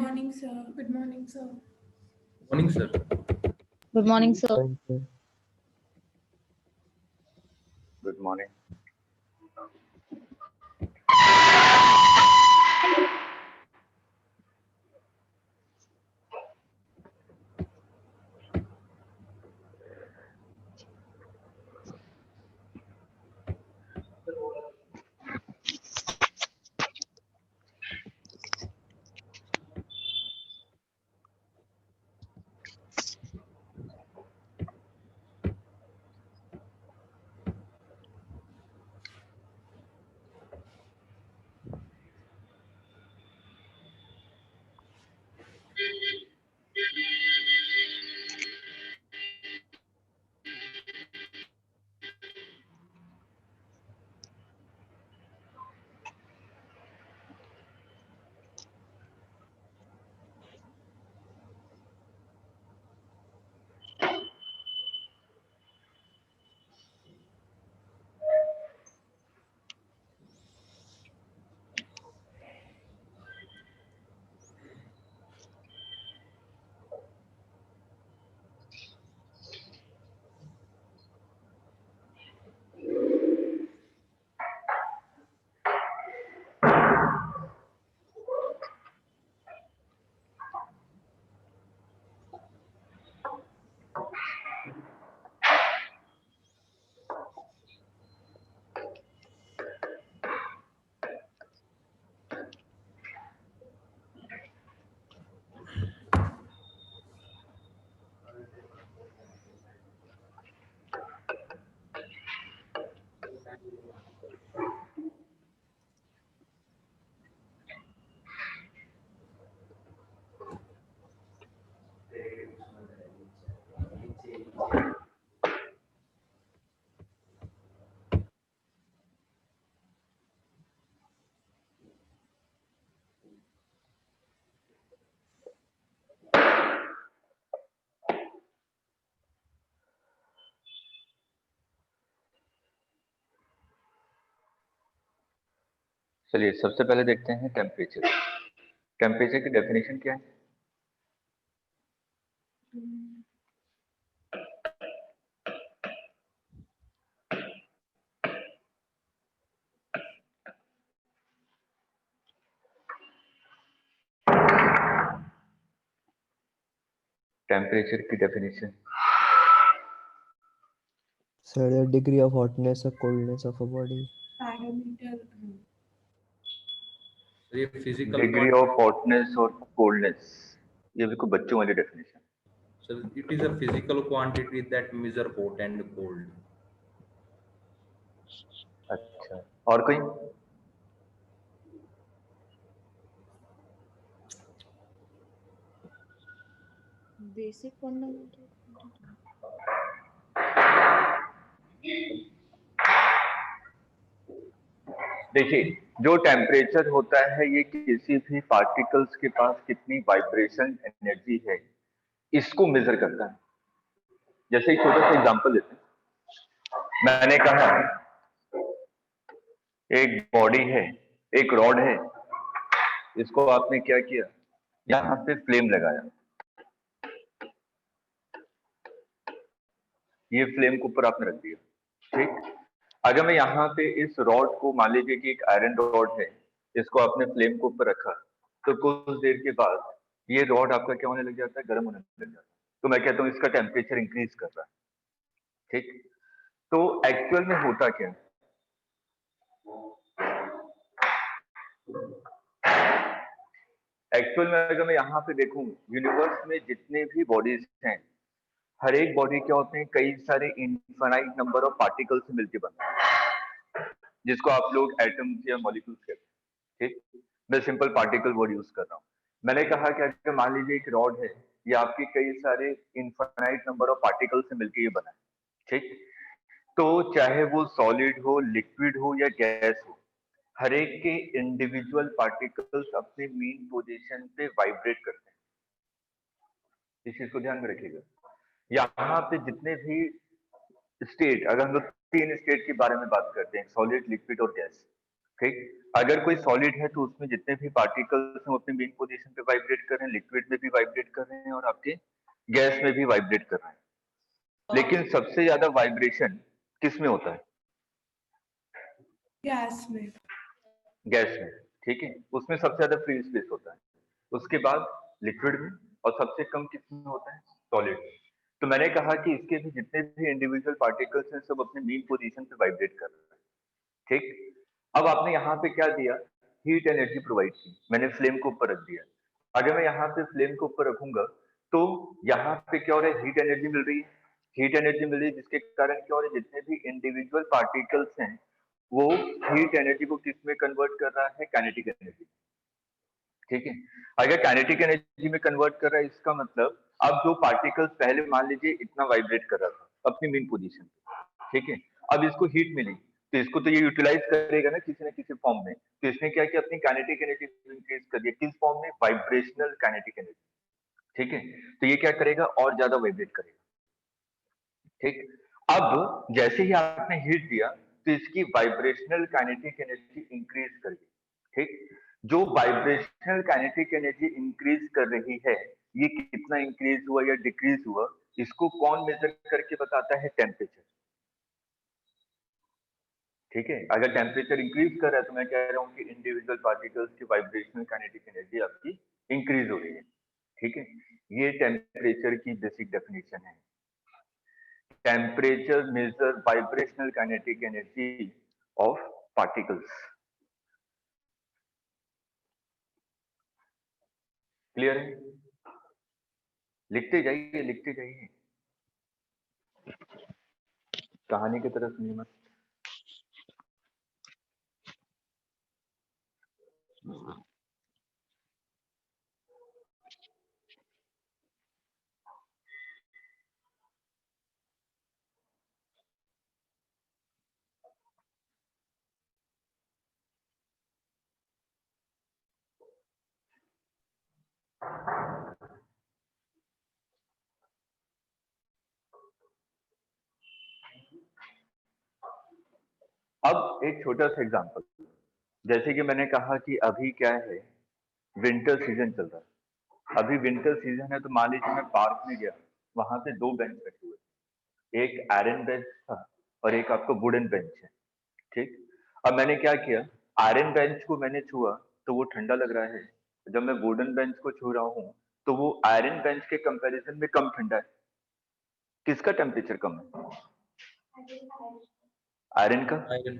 morning, sir. Good morning, sir. Morning, sir. Good morning, sir. Thank you. Good morning. चलिए सबसे पहले देखते हैं टेम्परेचर। टेम्परेचर की डेफिनेशन क्या है? टेम्परेचर की definition Sir, the degree of hotness or coldness of a body. Parameter. So ये physical degree quantity. Of hotness और कोल्डनेस, ये बिल्कुल बच्चों वाली definition. So it is a physical quantity that measure hot and cold. अच्छा, और कोई? Basic fundamental. देखिए, जो टेम्परेचर होता है ये किसी भी पार्टिकल्स के पास कितनी वाइब्रेशन एनर्जी है इसको मेजर करता है। जैसे एक छोटा सा एग्जांपल लेते हैं। मैंने कहा एक बॉडी है, एक रॉड है, इसको आपने क्या किया, यहाँ पे फ्लेम लगाया, ये फ्लेम के ऊपर आपने रख दिया, ठीक। अगर मैं यहाँ पे इस रॉड को, मान लीजिए कि एक आयरन रॉड है, इसको आपने फ्लेम के ऊपर रखा, तो कुछ देर के बाद ये रॉड आपका क्या होने लग जाता है, गर्म होने लग जाता है। तो मैं कहता हूँ इसका टेम्परेचर इंक्रीज कर रहा है, ठीक। तो एक्चुअल में होता क्या है, एक्चुअल में अगर मैं यहाँ पे देखूं, यूनिवर्स में जितने भी बॉडीज हैं, हर एक बॉडी क्या होते हैं, कई सारे इनफाइनाइट नंबर ऑफ पार्टिकल से मिलकर बनते हैं, जिसको आप लोग एटम्स या मॉलिक्यूल्स कहते हैं, ठीक। मैं सिंपल पार्टिकल वर्ड यूज कर रहा हूँ। मैंने कहा कि अगर मान लीजिए एक रॉड है, ये आपके कई सारे इनफाइनाइट नंबर ऑफ पार्टिकल से मिलकर ये बना है, ठीक। तो चाहे वो सॉलिड हो, लिक्विड हो या गैस हो, हर एक के इंडिविजुअल पार्टिकल्स अपने मेन पोजीशन पे वाइब्रेट करते हैं, इस चीज को ध्यान में रखिएगा। यहाँ पे जितने भी स्टेट, अगर हम लोग 3 स्टेट के बारे में बात करते हैं, सॉलिड, लिक्विड और गैस, ठीक, अगर कोई सॉलिड है तो उसमें जितने भी पार्टिकल्स हैं वो अपनी मेन पोजीशन पे वाइब्रेट कर रहे हैं, लिक्विड में भी वाइब्रेट कर रहे हैं और आपके गैस में भी वाइब्रेट कर रहे हैं। लेकिन सबसे ज्यादा वाइब्रेशन किस में होता है? गैस में। गैस में, ठीक है, उसमें सबसे ज्यादा फ्री स्पेस होता है, उसके बाद लिक्विड में, और सबसे कम किसमें होता है? सॉलिड में। तो मैंने कहा कि इसके भी जितने भी इंडिविजुअल पार्टिकल्स हैं सब अपने मेन पोजीशन पे वाइब्रेट कर रहे हैं, ठीक। अब आपने यहाँ पे क्या दिया? हीट एनर्जी प्रोवाइड की, मैंने फ्लेम को ऊपर रख दिया। अगर मैं यहाँ पे फ्लेम को ऊपर रखूंगा तो यहाँ पे क्या हो रहा है? हीट एनर्जी मिल रही है, हीट एनर्जी मिल रही है, जिसके कारण क्या हो रहा है? जितने भी इंडिविजुअल पार्टिकल्स हैं वो हीट एनर्जी को किस में कन्वर्ट कर रहा है? काइनेटिक एनर्जी, ठीक है। अगर काइनेटिक एनर्जी में कन्वर्ट कर रहा है, इसका मतलब अब जो पार्टिकल्स पहले मान लीजिए इतना वाइब्रेट कर रहा था अपनी मेन पोजीशन पे, ठीक है, अब इसको हीट मिली तो इसको तो ये यूटिलाइज करेगा ना किसी न किसी फॉर्म में। तो इसने क्या किया? अपनी काइनेटिक एनर्जी इंक्रीज कर दिया, किस फॉर्म में? वाइब्रेशनल काइनेटिक एनर्जी, ठीक है। तो ये क्या करेगा? और ज्यादा वाइब्रेट करेगा, ठीक। अब जैसे ही आपने हीट दिया तो इसकी वाइब्रेशनल काइनेटिक एनर्जी इंक्रीज कर गई, ठीक। जो वाइब्रेशनल काइनेटिक एनर्जी इंक्रीज कर रही है, ये कितना इंक्रीज हुआ या डिक्रीज हुआ, इसको कौन मेजर करके बताता है? टेम्परेचर, ठीक है। अगर टेम्परेचर इंक्रीज कर रहा है तो मैं कह रहा हूँ कि इंडिविजुअल पार्टिकल्स की वाइब्रेशनल काइनेटिक एनर्जी आपकी इंक्रीज हो रही है, ठीक है। ये टेम्परेचर की बेसिक डेफिनेशन है। Temperature measure vibrational kinetic energy of particles. Clear है? लिखते जाइए, लिखते जाइए, कहानी की तरह सुनिए मत। अब एक छोटा सा एग्जांपल, जैसे कि मैंने कहा कि अभी क्या है? विंटर सीजन चल रहा है। अभी विंटर सीजन है तो मान लीजिए मैं पार्क में गया, वहां पे दो बेंच रखे हुए, एक आयरन बेंच था और एक आपको वुडन बेंच है, ठीक। अब मैंने क्या किया? आयरन बेंच को मैंने छुआ तो वो ठंडा लग रहा है, जब मैं वुडन बेंच को छू रहा हूँ तो वो आयरन बेंच के कंपैरिजन में कम ठंडा है। किसका टेम्परेचर कम है? आयरन का। आयरन।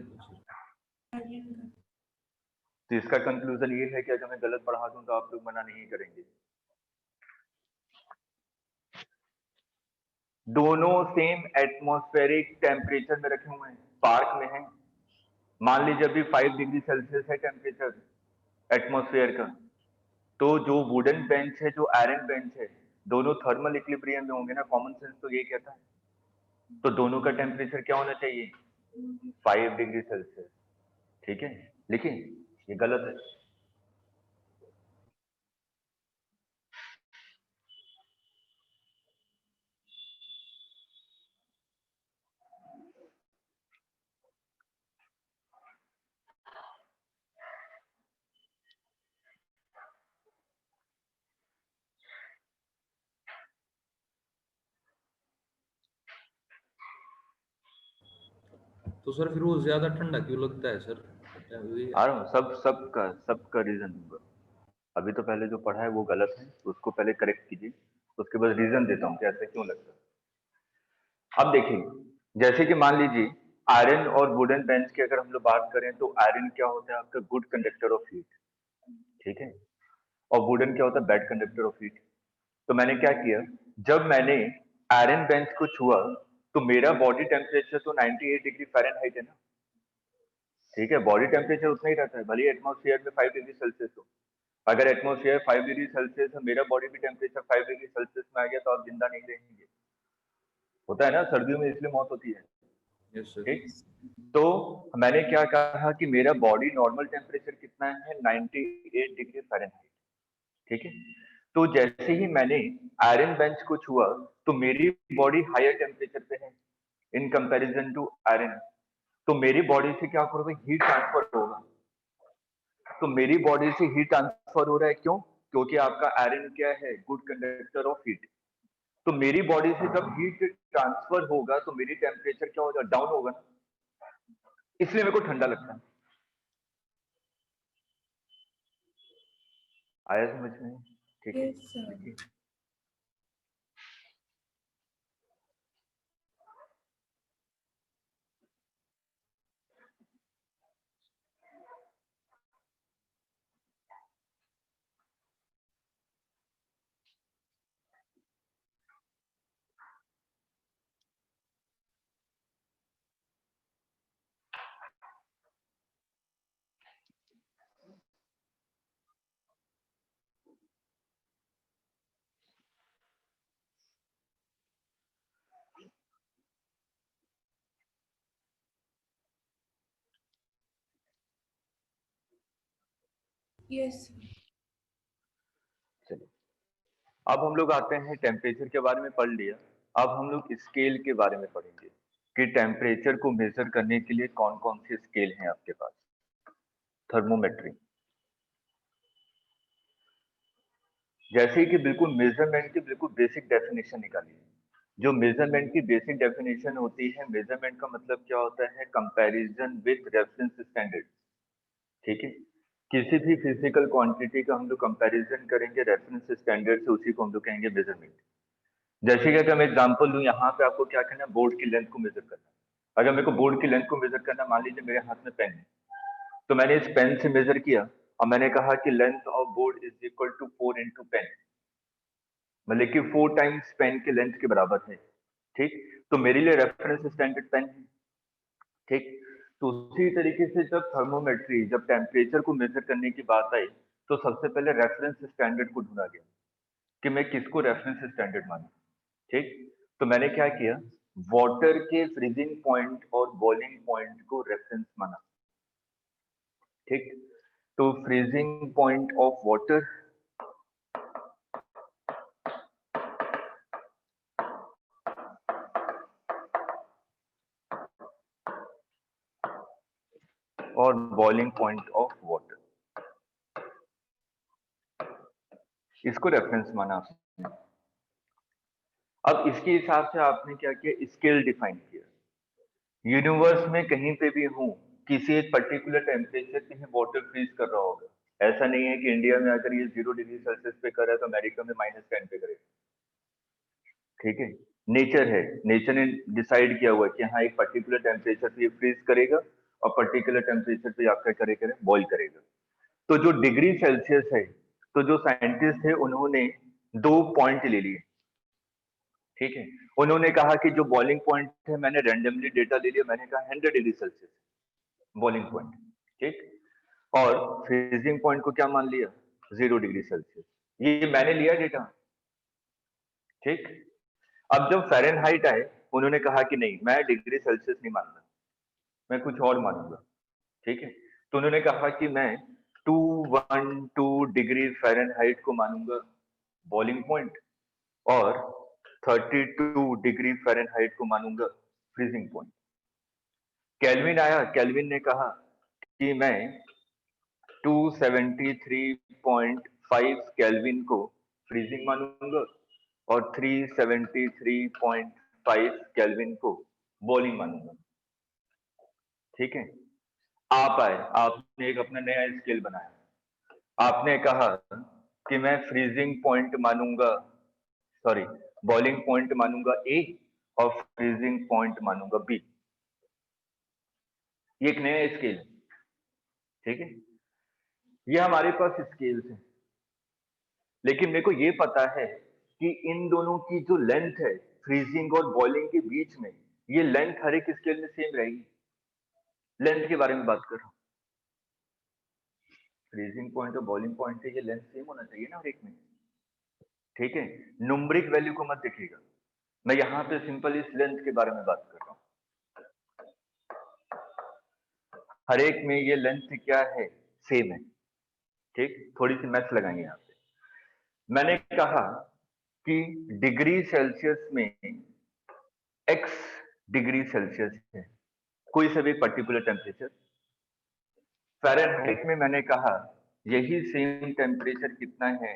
तो इसका कंक्लूजन ये है कि अगर मैं गलत पढ़ा दूं तो आप लोग मना नहीं करेंगे। दोनों सेम एटमॉस्फेरिक टेम्परेचर में रखे हुए हैं, पार्क में है। मान लीजिए अभी 5 डिग्री सेल्सियस है टेम्परेचर एटमॉस्फेयर का, तो जो वुडन बेंच है, जो आयरन बेंच है, दोनों थर्मल इक्विलिब्रियम में होंगे ना। कॉमन सेंस तो ये कहता है, तो दोनों का टेम्परेचर क्या होना चाहिए? 5 डिग्री सेल्सियस, ठीक है। लेकिन ये गलत है। तो सर फिर वो ज्यादा ठंडा क्यों लगता है सर? आ रहा हूँ, सबका रीजन दूंगा। अभी तो पहले जो पढ़ा है वो गलत है, उसको पहले करेक्ट कीजिए, उसके बाद रीजन देता हूँ कि ऐसा क्यों लगता है। अब देखिए, जैसे कि मान लीजिए आयरन और वुडन बेंच की अगर हम लोग बात करें तो आयरन क्या होता है? आपका गुड कंडक्टर ऑफ हीट, ठीक है, और वुडन क्या होता है? Bad conductor of heat. तो मैंने क्या किया? जब मैंने आयरन बेंच को छुआ तो मेरा बॉडी टेम्परेचर तो 98 डिग्री फ़ारेनहाइट है ना, ठीक है। बॉडी टेम्परेचर उतना ही रहता है, भले ही एटमॉस्फेयर में 5 डिग्री सेल्सियस हो। अगर एटमॉस्फेयर 5 डिग्री सेल्सियस है, मेरा बॉडी भी टेम्परेचर 5 डिग्री सेल्सियस में आ गया तो आप जिंदा नहीं रहेंगे। होता है ना, सर्दियों में इसलिए मौत होती है, यस सर। ठीक। तो मैंने क्या कहा कि मेरा बॉडी नॉर्मल टेम्परेचर कितना है? 98 डिग्री फ़ारेनहाइट, ठीक है। तो जैसे ही मैंने आयरन बेंच को छुआ तो मेरी बॉडी हायर टेम्परेचर पे है इन कंपैरिजन टू आयरन। तो मेरी बॉडी से क्या करोगे? हीट ट्रांसफर होगा, तो मेरी बॉडी से हीट ट्रांसफर हो रहा है, क्यों? क्योंकि आपका आयरन क्या है? Good conductor of heat. तो मेरी बॉडी से जब हीट ट्रांसफर होगा तो मेरी टेम्परेचर क्या होगा? डाउन होगा ना, इसलिए मेरे को ठंडा लगता है। आया समझ में? ठीक है। Yes, sir. देखिए, Yes, sir. चलिए अब हम लोग आते हैं, टेम्परेचर के बारे में पढ़ लिया। अब हम लोग स्केल के बारे में पढ़ेंगे कि टेम्परेचर को मेजर करने के लिए कौन कौन से स्केल हैं आपके पास। थर्मोमेट्री, जैसे कि बिल्कुल मेजरमेंट की बिल्कुल बेसिक डेफिनेशन निकालिए। जो मेजरमेंट की बेसिक डेफिनेशन होती है, मेजरमेंट का मतलब क्या होता है? Comparison with reference standard. ठीक है, किसी भी फिजिकल क्वांटिटी का हम लोग कंपैरिजन करेंगे रेफरेंस स्टैंडर्ड से, उसी को हम लोग कहेंगे मेजरमेंट। जैसे कि अगर मैं एग्जांपल दूं, यहाँ पे आपको क्या करना है? बोर्ड की लेंथ को मेजर करना है। अगर मेरे को बोर्ड की लेंथ को मेजर करना, मान लीजिए मेरे हाथ में पेन है, तो मैंने इस पेन से मेजर किया और मैंने कहा कि length of board is equal to 4 into pen, मतलब कि 4 टाइम्स पेन के लेंथ के बराबर है। ठीक, तो मेरे लिए रेफरेंस स्टैंडर्ड पेन है। ठीक, तो उसी तरीके से जब थर्मोमेट्री, जब टेम्परेचर को मेजर करने की बात आई, तो सबसे पहले रेफरेंस स्टैंडर्ड को ढूंढा गया कि मैं किसको रेफरेंस स्टैंडर्ड मानूं। ठीक, तो मैंने क्या किया? वाटर के फ्रीजिंग पॉइंट और बॉइलिंग पॉइंट को रेफरेंस माना। ठीक, तो फ्रीजिंग पॉइंट ऑफ वाटर और बॉइलिंग पॉइंट ऑफ वाटर, इसको रेफरेंस माना आपने। अब इसके हिसाब से आपने क्या किया? स्केल डिफाइन किया। यूनिवर्स में कहीं पे भी हूं, किसी एक पर्टिकुलर टेम्परेचर पे ही वाटर फ्रीज कर रहा होगा। ऐसा नहीं है कि इंडिया में अगर ये 0 डिग्री सेल्सियस पे कर रहा है तो अमेरिका में -10 पे करेगा। ठीक है, नेचर है, नेचर ने डिसाइड किया हुआ है कि हाँ एक पर्टिकुलर टेम्परेचर पे ये फ्रीज करेगा और पर्टिकुलर टेम्परेचर पे आपका करेगा, बॉइल करेगा। तो जो डिग्री सेल्सियस है, तो जो साइंटिस्ट है उन्होंने 2 पॉइंट ले लिए। ठीक है, उन्होंने कहा कि जो बॉइलिंग पॉइंट है, मैंने रैंडमली डेटा ले लिया, मैंने कहा 100 डिग्री सेल्सियस बॉइलिंग पॉइंट। ठीक, और फ्रीजिंग पॉइंट को क्या मान लिया? 0 डिग्री सेल्सियस। ये मैंने लिया डेटा। ठीक, अब जब फ़ारेनहाइट आए, उन्होंने कहा कि नहीं, मैं डिग्री सेल्सियस नहीं मानता, मैं कुछ और मानूंगा। ठीक है, तो उन्होंने कहा कि मैं 212 डिग्री फ़ारेनहाइट को मानूंगा बॉइलिंग पॉइंट और 32 डिग्री फ़ारेनहाइट को मानूंगा फ्रीजिंग पॉइंट। केल्विन आया, केल्विन ने कहा कि मैं 273.5 केल्विन को फ्रीजिंग मानूंगा और 373.5 केल्विन को बॉइलिंग मानूंगा। ठीक है, आप आए, आपने एक अपना नया स्केल बनाया। आपने कहा कि मैं फ्रीजिंग पॉइंट मानूंगा, सॉरी, बॉइलिंग पॉइंट मानूंगा ए और फ्रीजिंग पॉइंट मानूंगा बी। ये एक नया स्केल। ठीक है, ये हमारे पास स्केल्स हैं, लेकिन मेरे को ये पता है कि इन दोनों की जो लेंथ है फ्रीजिंग और बॉइलिंग के बीच में, ये लेंथ हर एक स्केल में सेम रहेगी। लेंथ के बारे में बात कर रहा हूँ, फ्रीजिंग पॉइंट और बॉइलिंग पॉइंट की ये लेंथ सेम होना चाहिए ना हर एक में। ठीक है, न्यूमेरिक वैल्यू को मत देखिएगा, मैं यहाँ पे सिंपल इस लेंथ के बारे में बात कर रहा हूँ। हर एक में ये लेंथ क्या है? सेम है। ठीक, थोड़ी सी मैथ्स लगाएंगे यहाँ पे। मैंने कहा कि डिग्री सेल्सियस में x डिग्री सेल्सियस है, कोई सा भी पर्टिकुलर टेम्परेचर। फ़ारेनहाइट में मैंने कहा यही सेम टेम्परेचर कितना है,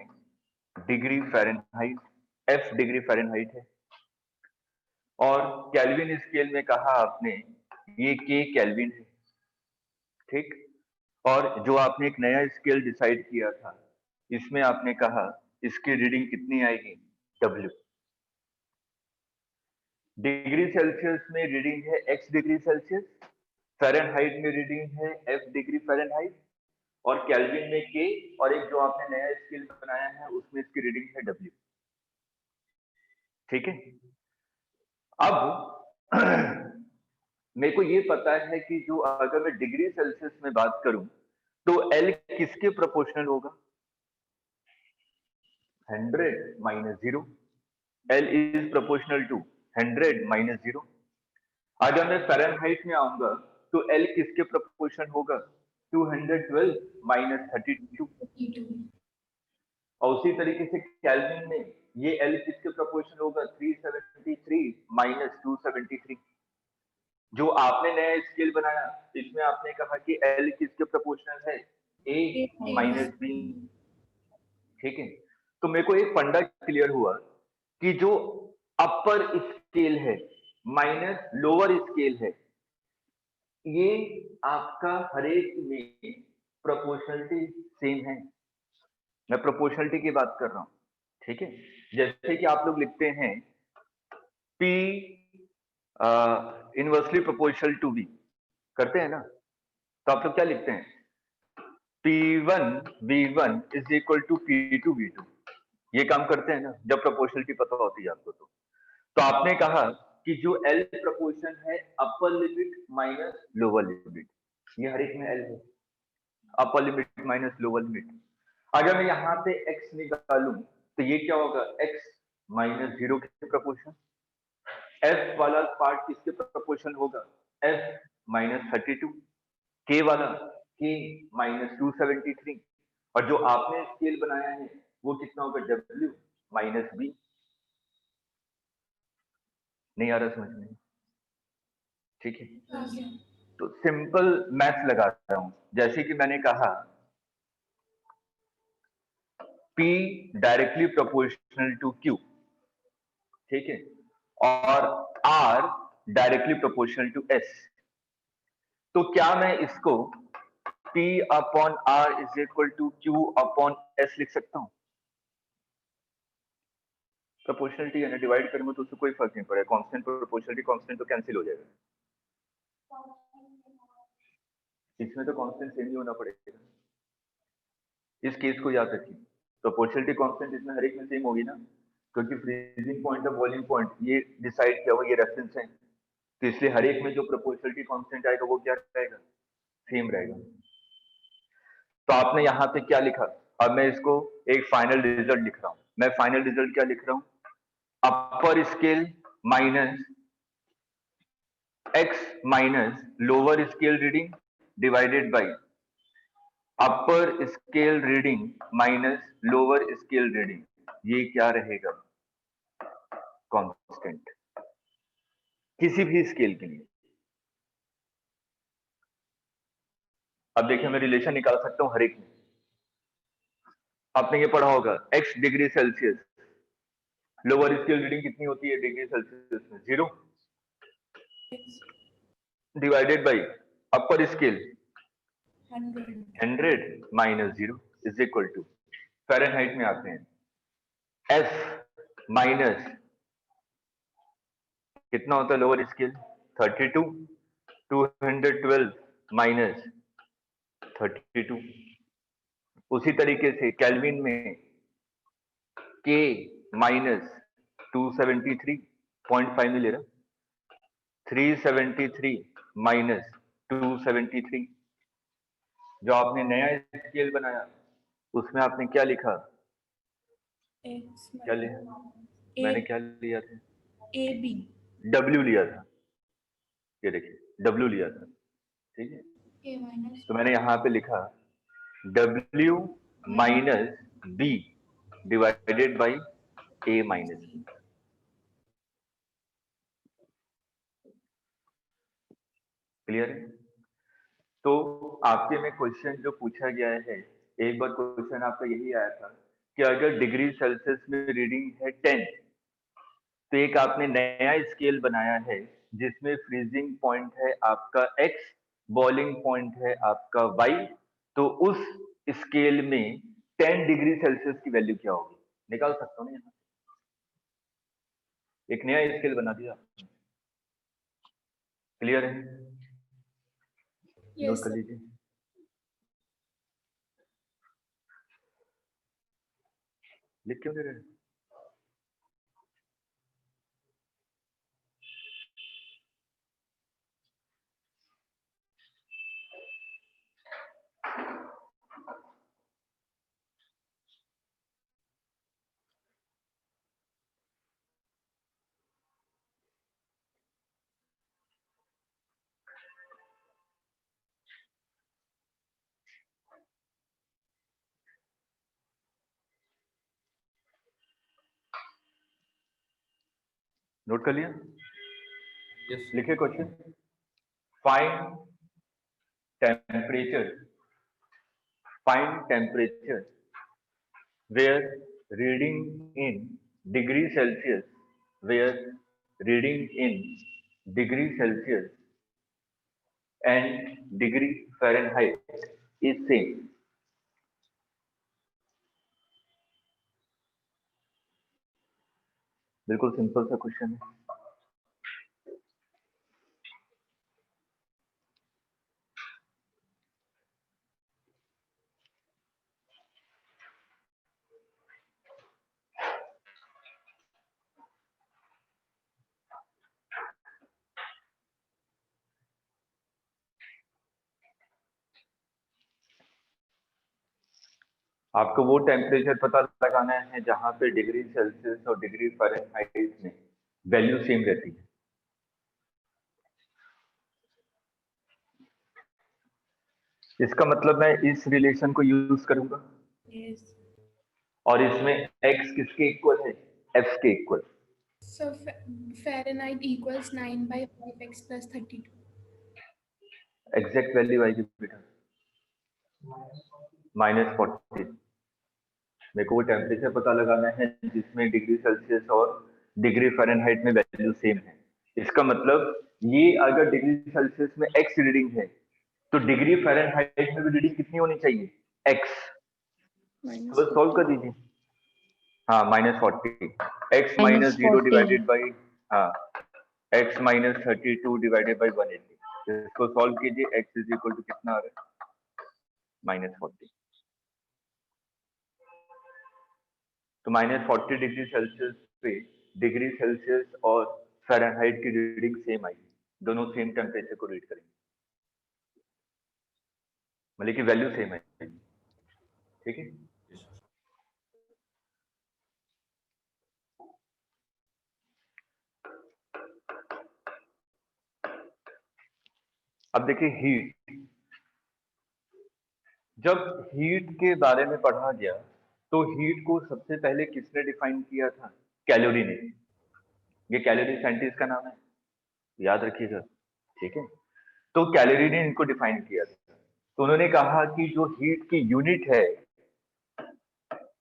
degree Fahrenheit, F degree Fahrenheit है। और केल्विन स्केल में कहा आपने ये K केल्विन है, ठीक। और जो आपने एक नया स्केल डिसाइड किया था, इसमें आपने कहा इसकी रीडिंग कितनी आएगी, W। डिग्री सेल्सियस में रीडिंग है X डिग्री सेल्सियस, फ़ारेनहाइट में रीडिंग है F डिग्री फ़ारेनहाइट, और केल्विन में K, और एक जो आपने नया स्केल बनाया है उसमें इसकी रीडिंग है W। ठीक है। अब मेरे को ये पता है कि जो अगर मैं डिग्री सेल्सियस में बात करूं तो L किसके प्रोपोर्शनल होगा, 100 minus 0। L is proportional to 100 minus 0। अगर मैं फ़ारेनहाइट में आऊंगा तो L किसके प्रोपोर्शनल होगा, 212 माइनस 32। और उसी तरीके से केल्विन में ये L किसके प्रोपोर्शनल होगा, 373 माइनस 273। जो आपने नया स्केल बनाया इसमें आपने कहा कि L किसके प्रोपोर्शनल है, A माइनस B। ठीक है। तो मेरे को एक फंडा क्लियर हुआ कि जो अपर स्केल है माइनस लोअर स्केल है, ये आपका हरेक में प्रोपोर्शनलिटी सेम है। मैं प्रोपोर्शनलिटी की बात कर रहा हूं, ठीक है। जैसे कि आप लोग लिखते हैं P inversely proportional to V, करते हैं ना, तो आप लोग क्या लिखते हैं, P1 V1 is equal to P2 V2। ये काम करते हैं ना जब प्रोपोर्शनलिटी पता होती है आपको। तो आपने कहा कि जो L प्रोपोर्शन है upper limit minus lower limit, ये हर एक में L है, upper limit minus lower limit. अगर मैं यहाँ पे X निकालूं तो ये क्या होगा, X माइनस 0 के प्रोपोर्शन। F वाला पार्ट किसके प्रोपोर्शन होगा, F माइनस 32। K वाला K माइनस 273। और जो आपने स्केल बनाया है वो कितना होगा, W माइनस B। नहीं आ रहा समझ में, ठीक है। तो सिंपल मैथ लगा रहा हूं, जैसे कि मैंने कहा P directly proportional to Q, ठीक है, और R directly proportional to S। तो क्या मैं इसको P upon R is equal to Q upon S लिख सकता हूं? प्रोपोर्शनलिटी है ना, डिवाइड करूंगा तो उससे कोई फर्क नहीं पड़ेगा, कांस्टेंट प्रोपोर्शनलिटी कांस्टेंट तो कैंसिल हो जाएगा, इसमें तो कांस्टेंट सेम ही होना पड़ेगा। इस केस को याद रखिए, प्रोपोर्शनलिटी कांस्टेंट इसमें हर एक में सेम होगी ना, क्योंकि फ्रीजिंग पॉइंट और बॉइलिंग पॉइंट ये डिसाइड किया हुआ, ये रेफरेंस है, तो इसलिए हर एक में जो प्रोपोर्शनलिटी कांस्टेंट आएगा वो क्या रहेगा, सेम रहेगा। तो आपने यहाँ पे क्या लिखा, अब मैं इसको एक फाइनल रिजल्ट लिख रहा हूं। मैं फाइनल रिजल्ट क्या लिख रहा हूं, upper scale minus X minus lower scale reading divided by upper scale reading minus lower scale reading, ये क्या रहेगा, कांस्टेंट, किसी भी स्केल के लिए। अब देखिए मैं रिलेशन निकाल सकता हूं हर एक में। आपने ये पढ़ा होगा X degree Celsius, lower scale reading कितनी होती है डिग्री सेल्सियस में, 0 divided by upper scale 100 minus 0 is equal to, Fahrenheit में आते हैं F माइनस कितना होता है लोअर स्केल, 32, 212 माइनस 32। उसी तरीके से केल्विन में K माइनस 273.5 में ले रहा, 373 माइनस 273। जो आपने नया स्केल बनाया उसमें आपने क्या लिखा, क्या लिखा, मैंने क्या लिया था, AB W लिया था, ये देखिए W लिया था, ठीक है। A माइनस तो मैंने यहाँ पे लिखा W minus B divided by A minus B। Clear है। तो आपके में क्वेश्चन जो पूछा गया है, एक बार क्वेश्चन आपका यही आया था कि अगर डिग्री सेल्सियस में रीडिंग है 10, तो एक आपने नया स्केल बनाया है जिसमें फ्रीजिंग पॉइंट है आपका x, बॉइलिंग पॉइंट है आपका y। तो उस स्केल में 10 डिग्री सेल्सियस की वैल्यू क्या होगी, निकाल सकता हूँ ना यहाँ। एक नया स्केल बना दिया। क्लियर है? नोट Yes, कर sir. लीजिए। लिख क्यों दे रहे हैं? नोट कर लिया? Yes. लिखे question. Find temperature, find temperature where reading in degree Celsius, where reading in degree Celsius and degree Fahrenheit is same। बिल्कुल सिंपल सा क्वेश्चन है। आपको वो टेम्परेचर पता लगाना है जहां पे डिग्री सेल्सियस और डिग्री फ़ारेनहाइट में वैल्यू सेम रहती है। इसका मतलब मैं इस रिलेशन को यूज करूंगा Yes. और इसमें x किसके इक्वल है? f के equal. So Fahrenheit equals 9 by 5x plus 32. Exact value आएगी बेटा -40। मेरे को वो टेम्परेचर पता लगाना है जिसमें डिग्री सेल्सियस और डिग्री फ़ारेनहाइट में वैल्यू सेम है। इसका मतलब ये अगर डिग्री सेल्सियस में x रीडिंग है तो डिग्री फ़ारेनहाइट में भी रीडिंग कितनी होनी चाहिए? x। तो बस सॉल्व कर दीजिए। हाँ -40, x minus -0 40. डिवाइडेड बाई हाँ x -32 डिवाइडेड बाई 180। इसको सॉल्व कीजिए, x इज इक्वल टू कितना आ रहा है? -40। तो -40 डिग्री सेल्सियस पे डिग्री सेल्सियस और फ़ारेनहाइट की रीडिंग सेम आएगी, दोनों सेम टेम्परेचर को रीड करेंगे, मतलब कि वैल्यू सेम आएगी। ठीक है? Yes. अब देखिए हीट, जब हीट के बारे में पढ़ा गया तो हीट को सबसे पहले किसने डिफाइन किया था? कैलोरी ने। ये कैलोरी साइंटिस्ट का नाम है, याद रखिएगा। ठीक है? तो कैलोरी ने इनको डिफाइन किया था। तो उन्होंने कहा कि जो हीट की यूनिट है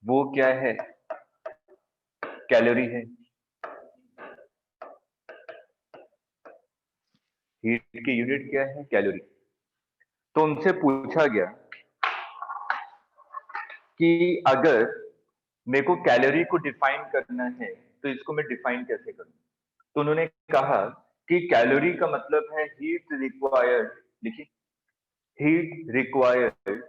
वो क्या है? कैलोरी है। हीट की यूनिट क्या है? कैलोरी। तो उनसे पूछा गया कि अगर मेरे को कैलोरी को डिफाइन करना है तो इसको मैं डिफाइन कैसे करूं? तो उन्होंने कहा कि कैलोरी का मतलब है हीट रिक्वायर्ड, लिखिए, heat required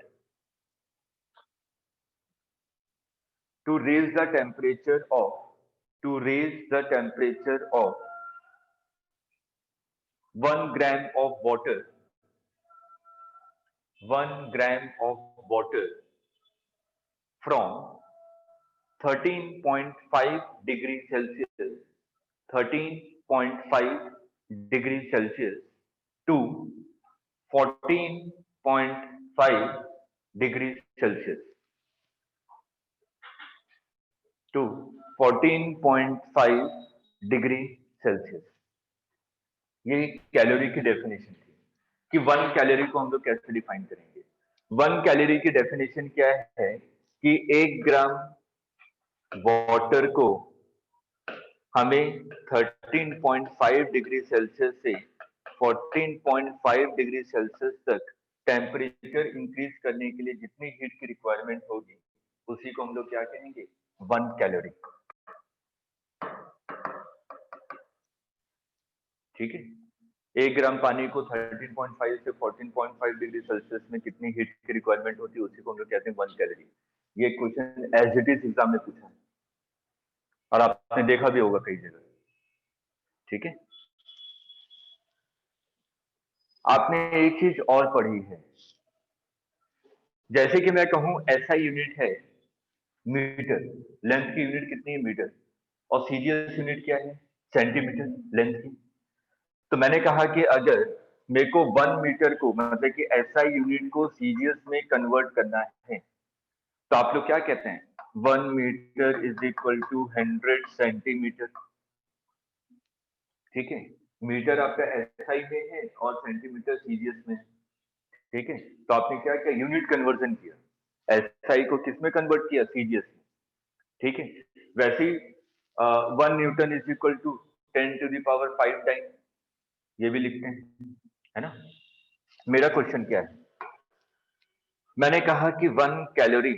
to raise the temperature of to raise the temperature of 1 gram of water, 1 gram of water from 13.5 degree Celsius, 13.5 degree Celsius to 14.5 degree Celsius, to 14.5 degree Celsius. ये calorie की definition थी। कि 1 calorie को हम लोग कैसे define करेंगे। 1 calorie की डेफिनेशन क्या है कि 1 ग्राम वाटर को हमें 13.5 डिग्री सेल्सियस से 14.5 डिग्री सेल्सियस तक टेम्परेचर इंक्रीज करने के लिए जितनी हीट की रिक्वायरमेंट होगी उसी को हम लोग क्या कहेंगे, 1 कैलोरी। ठीक है, 1 ग्राम पानी को 13.5 से 14.5 डिग्री सेल्सियस में कितनी हीट की रिक्वायरमेंट होती है उसी को हम लोग कहते हैं 1 कैलोरी। ये question as it is exam में पूछा है और आपने देखा भी होगा कई जगह। ठीक है, आपने एक चीज और पढ़ी है, जैसे कि मैं कहूं एसआई यूनिट है मीटर, लेंथ की यूनिट कितनी है, मीटर, और सीजीएस यूनिट क्या है, सेंटीमीटर लेंथ की। तो मैंने कहा कि अगर मेरे को 1 मीटर को मतलब कि एसआई यूनिट को सीजीएस में कन्वर्ट करना है तो आप लोग क्या कहते हैं, 1 metre is equal to 100 centimetre. ठीक है, मीटर आपका एसआई में है और सेंटीमीटर सीजीएस में है। ठीक है, तो आपने क्या किया, यूनिट कन्वर्जन किया, एसआई को किस में कन्वर्ट किया, सीजीएस में। ठीक है, वैसे ही 1 newton is equal to 10⁵ time, ये भी लिखते हैं, है ना। मेरा क्वेश्चन क्या है, मैंने कहा कि 1 calorie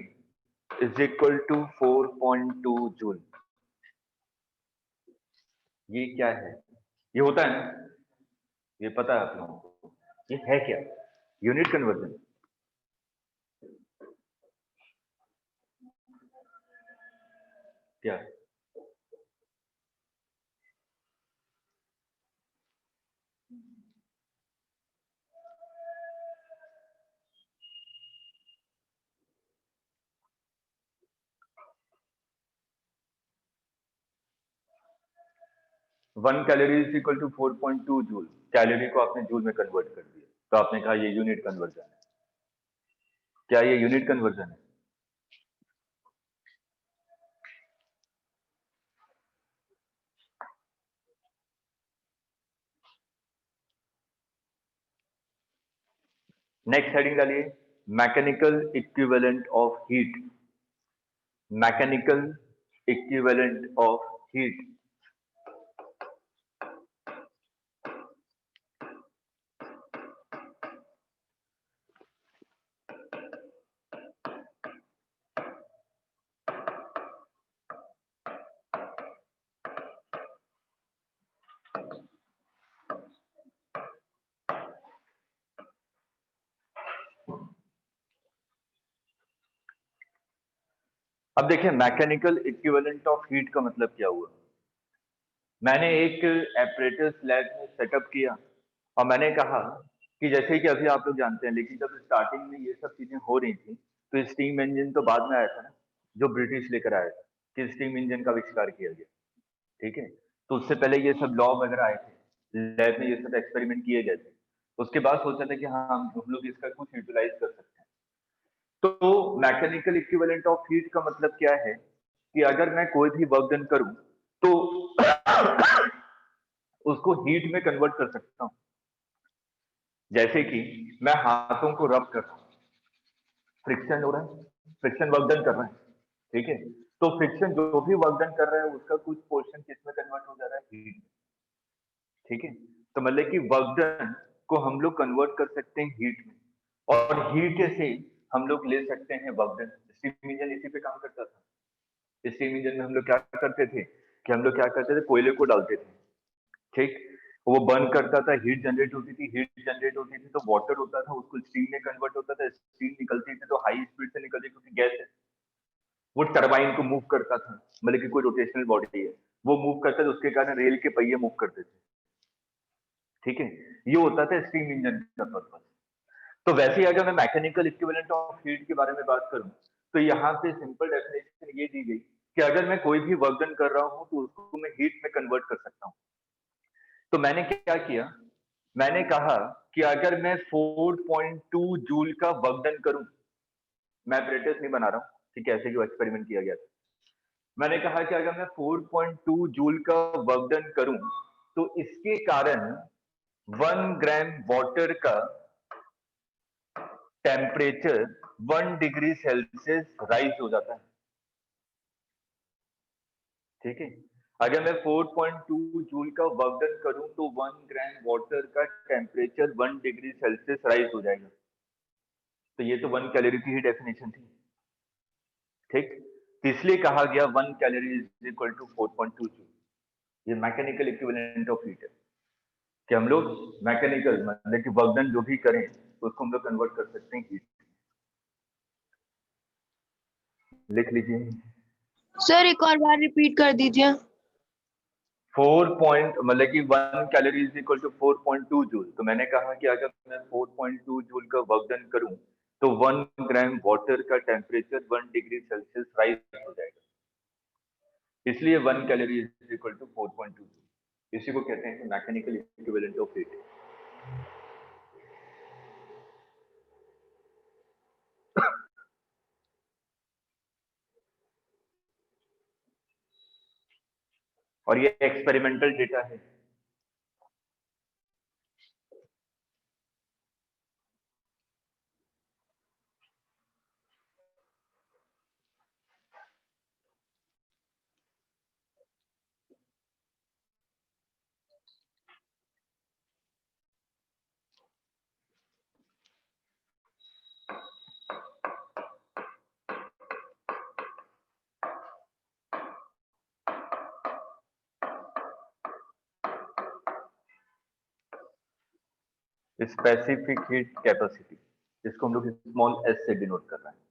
is equal to 4.2 joule. ये क्या है, ये होता है ना, ये पता है आप लोगों को, ये है क्या, यूनिट कन्वर्जन। क्या 1 calorie is equal to 4.2 joule, calorie को आपने जूल में कन्वर्ट कर दिया, तो आपने कहा ये यूनिट कन्वर्जन है। क्या ये यूनिट कन्वर्जन है? नेक्स्ट हेडिंग डालिए, mechanical equivalent of heat, mechanical equivalent of heat. अब देखिए मैकेनिकल इक्विवेलेंट ऑफ हीट का मतलब क्या हुआ। मैंने एक एपरेटस लैब में सेटअप किया और मैंने कहा कि जैसे कि अभी आप लोग जानते हैं, लेकिन जब स्टार्टिंग में ये सब चीजें हो रही थी तो स्टीम इंजन तो बाद में आया था ना, जो ब्रिटिश लेकर आया था कि स्टीम इंजन का आविष्कार किया गया। ठीक है, तो उससे पहले ये सब लॉ वगैरह आए थे, लैब में ये सब एक्सपेरिमेंट किए गए थे। उसके बाद सोचा था कि हाँ हम लोग इसका कुछ यूटिलाइज कर सकते हैं। तो मैकेनिकल इक्विवेलेंट ऑफ हीट का मतलब क्या है कि अगर मैं कोई भी वर्क डन करूं तो उसको हीट में कन्वर्ट कर सकता हूं। जैसे कि मैं हाथों को रब कर रहा हूं, फ्रिक्शन हो रहा है, फ्रिक्शन वर्क डन कर रहा है। ठीक है, तो फ्रिक्शन जो भी वर्क डन कर रहा है उसका कुछ पोर्शन किस में कन्वर्ट हो जा रहा है, हीट में। ठीक है, तो मतलब कि वर्क डन को हम लोग कन्वर्ट कर सकते हैं हीट में, और हीट से हम लोग ले सकते हैं वर्क डन। स्टीम इंजन इसी पे काम करता था। स्टीम इंजन में हम लोग क्या करते थे कि हम लोग क्या करते थे, कोयले को डालते थे, ठीक, वो बर्न करता था, हीट जनरेट होती थी, हीट जनरेट होती थी तो वाटर होता था, उसको स्टीम में कन्वर्ट होता था, स्टीम निकलती थी तो हाई स्पीड से निकलती क्योंकि गैस है, वो टरबाइन को मूव करता था, मतलब कि कोई रोटेशनल बॉडी है वो मूव करता था, उसके कारण रेल के पहिए मूव करते थे। ठीक है, ये होता था स्टीम इंजन का पर्पस। तो वैसे ही अगर मैं मैकेनिकल इक्विवेलेंट ऑफ हीट के बारे में बात करूं तो यहाँ पे सिंपल डेफिनेशन ये दी गई कि अगर मैं कोई भी वर्क डन कर रहा हूं तो उसको मैं हीट में कन्वर्ट कर सकता हूं। तो मैंने क्या किया, मैंने कहा कि अगर मैं 4.2 जूल का वर्क डन करूं, मैं एपरेटस नहीं बना रहा हूं, ठीक है, ऐसे जो एक्सपेरिमेंट किया गया था, मैंने कहा कि अगर मैं 4.2 जूल का वर्क डन करूं तो इसके कारण 1 ग्राम वाटर का टेम्परेचर 1 डिग्री सेल्सियस राइज हो जाता है। ठीक है, अगर मैं 4.2 जूल का वर्क डन करूं तो 1 ग्राम वाटर का टेम्परेचर 1 डिग्री सेल्सियस राइज हो जाएगा। तो ये तो 1 कैलोरी की ही डेफिनेशन थी। ठीक, तो इसलिए कहा गया 1 calorie is equal to 4.2 joule. ये मैकेनिकल इक्विवेलेंट ऑफ हीट है कि हम लोग मैकेनिकल मतलब कि वर्क डन जो भी करें तो उसको हम लोग कन्वर्ट कर सकते हैं हीट। लिख लीजिए सर एक और बार रिपीट कर दीजिए। 4 मतलब कि 1 calorie is equal to 4.2 joule. तो मैंने कहा कि अगर मैं 4.2 जूल का वर्क डन करूं तो 1 ग्राम वाटर का टेम्परेचर 1 डिग्री सेल्सियस राइज हो जाएगा, इसलिए 1 calorie is equal to 4.2 joule. इसी को कहते हैं मैकेनिकल इक्विवेलेंट ऑफ हीट। और ये एक्सपेरिमेंटल डेटा है। स्पेसिफिक हीट कैपेसिटी, जिसको हम लोग स्मॉल एस से डिनोट कर रहे हैं।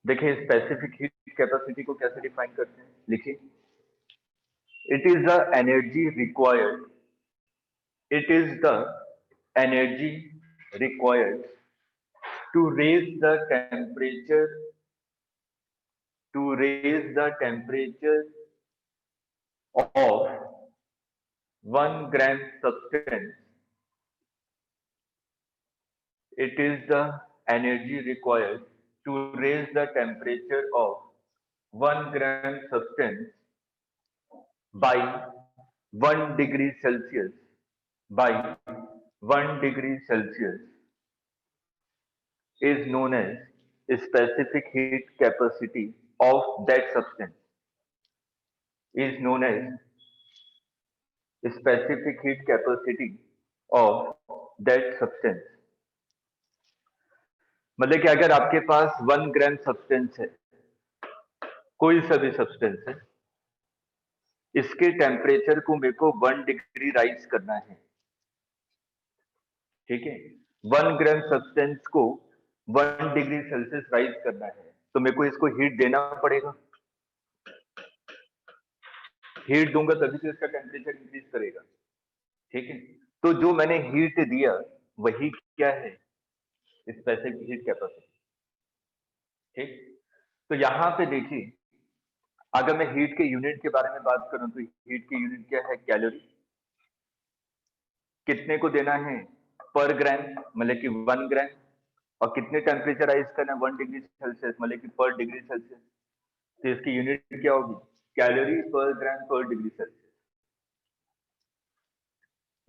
देखिए स्पेसिफिक हीट कैपेसिटी को कैसे डिफाइन करते हैं, लिखिए it is the energy required, it is the energy required to raise the temperature, to raise the temperature of 1 gram substance. It is the energy required to raise the temperature of 1 gram substance by 1 degree Celsius, by 1 degree Celsius is known as specific heat capacity of that substance, is known as specific heat capacity of that substance। मतलब कि अगर आपके पास 1 ग्राम substance है, कोई सा भी substance है, इसके टेम्परेचर को मेरे को 1 डिग्री राइज करना है। ठीक है, 1 ग्राम सब्सटेंस को 1 डिग्री सेल्सियस राइज करना है तो मेरे को इसको हीट देना पड़ेगा। हीट दूंगा तभी तो इसका टेम्परेचर इंक्रीज करेगा। ठीक है, तो जो मैंने हीट दिया वही क्या है, स्पेसिफिक हीट कैपेसिटी। ठीक, तो यहां पे देखिए अगर मैं हीट के यूनिट के बारे में बात करूं तो हीट की यूनिट क्या है, कैलोरी। कितने को देना है, पर ग्राम मतलब कि 1 ग्राम, और कितने टेम्परेचर राइज करना है, 1 डिग्री सेल्सियस मतलब कि पर डिग्री सेल्सियस। तो इसकी यूनिट क्या होगी, कैलोरी पर ग्राम पर डिग्री सेल्सियस।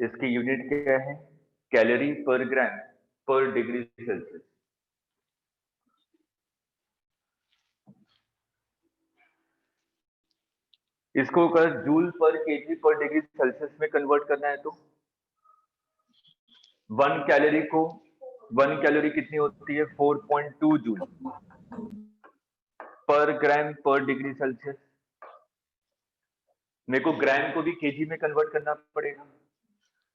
इसकी यूनिट क्या है, कैलोरी पर ग्राम पर डिग्री सेल्सियस। इसको अगर जूल पर केजी पर डिग्री सेल्सियस में कन्वर्ट करना है तो 1 कैलोरी को 1 कैलोरी कितनी होती है, 4.2 जूल पर ग्राम पर डिग्री सेल्सियस। मेरे को ग्राम को भी केजी में कन्वर्ट करना पड़ेगा,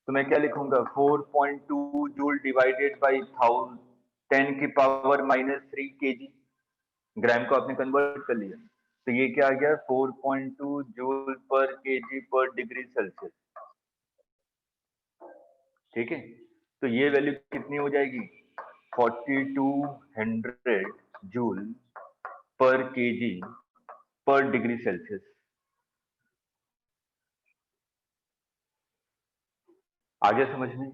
तो मैं क्या लिखूंगा, 4.2 जूल डिवाइडेड बाई 10 की पावर -3 केजी। ग्राम को आपने कन्वर्ट कर लिया तो ये क्या आ गया, 4.2 जूल पर केजी पर डिग्री सेल्सियस। ठीक है, तो ये वैल्यू कितनी हो जाएगी, 4200 जूल पर केजी पर डिग्री सेल्सियस। आगे समझ में,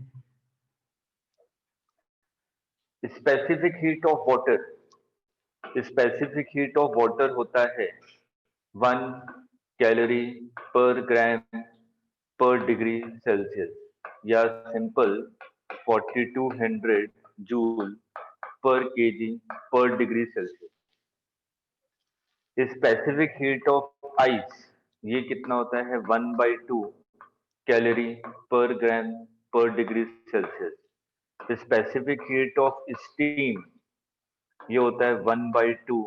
specific heat of water, specific heat of water होता है 1 कैलोरी पर ग्राम पर डिग्री सेल्सियस या सिंपल 4200 जूल पर केजी पर degree Celsius. Specific heat of ice ये कितना होता है 1/2 कैलोरी पर ग्राम पर degree Celsius. Specific heat of steam ये होता है 1/2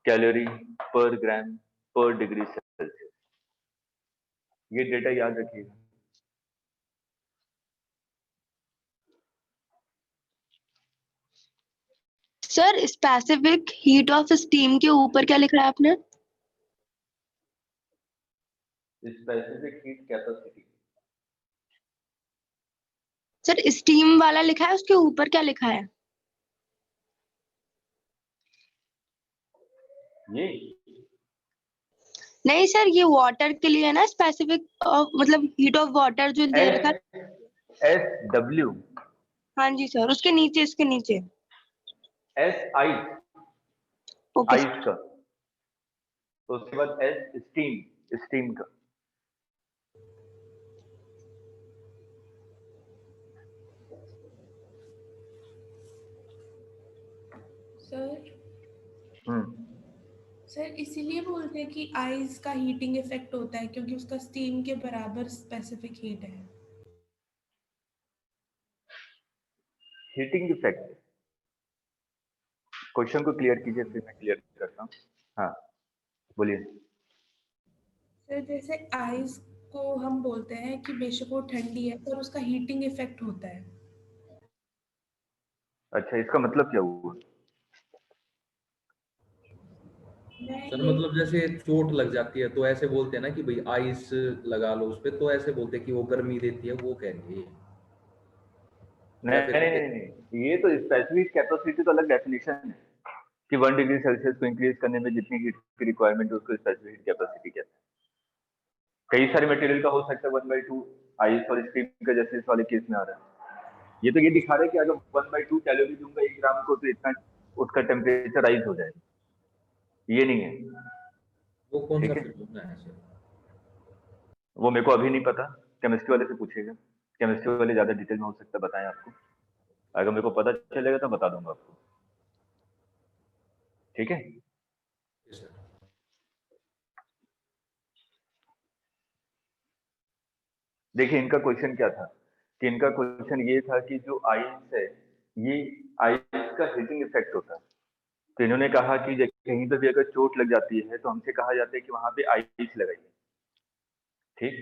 कैलोरी पर ग्राम पर डिग्री सेल्सियस। ये डेटा याद रखिएगा। Sir specific heat of steam के ऊपर क्या लिख रहा है आपने? Specific heat capacity sir steam वाला लिखा है, उसके ऊपर क्या लिखा है? ये नहीं सर, ये वाटर के लिए है ना, स्पेसिफिक मतलब हीट ऑफ वाटर जो दे रखा है। SW हाँ जी सर, उसके नीचे, इसके नीचे। S आइस ओके आइस का, तो उसके बाद S स्टीम स्टीम का। सर हम्म सर इसीलिए बोलते हैं कि आइस का हीटिंग इफेक्ट होता है क्योंकि उसका स्टीम के बराबर स्पेसिफिक हीट है। हीटिंग इफेक्ट, क्वेश्चन को क्लियर कीजिए फिर मैं क्लियर करता हूँ। हाँ बोलिए। सर जैसे आइस को हम बोलते हैं कि बेशक वो ठंडी है पर उसका हीटिंग इफेक्ट होता है। अच्छा, इसका मतलब क्या हुआ? मैं सर ये मतलब जैसे चोट लग जाती है तो ऐसे बोलते हैं ना कि भाई आइस लगा लो उस पे, तो ऐसे बोलते हैं कि वो गर्मी देती है, वो कह रही है। नहीं या फिर नहीं नहीं नहीं, ये तो स्पेसिफिक कैपेसिटी तो अलग डेफिनेशन है कि 1 डिग्री सेल्सियस को इंक्रीज करने में जितनी हीट की रिक्वायरमेंट है उसको स्पेसिफिक कैपेसिटी कहते हैं। कई सारे मटेरियल का हो सकता है 1/2 आइस और स्टीम का, जैसे इस वाले केस में आ रहा है। ये तो ये दिखा रहा है कि अगर 1/2 कैलोरी दूंगा 1 ग्राम को तो इतना उसका टेम्परेचर राइज हो जाएगा, ये नहीं है। वो कौन सा ठीक है, फिर होना है सर? वो मेरे को अभी नहीं पता, केमिस्ट्री वाले से पूछिएगा, केमिस्ट्री वाले ज्यादा डिटेल में हो सकता है बताएं आपको। अगर मेरे को पता चलेगा तो बता दूंगा आपको। ठीक है, सर देखिए इनका क्वेश्चन क्या था कि इनका क्वेश्चन ये था कि जो आइस है ये आइस का हीटिंग इफेक्ट होता है। तो इन्होंने कहा कि कहीं पर भी अगर चोट लग जाती है तो हमसे कहा जाता है कि वहां पे आइस लगाइए। ठीक,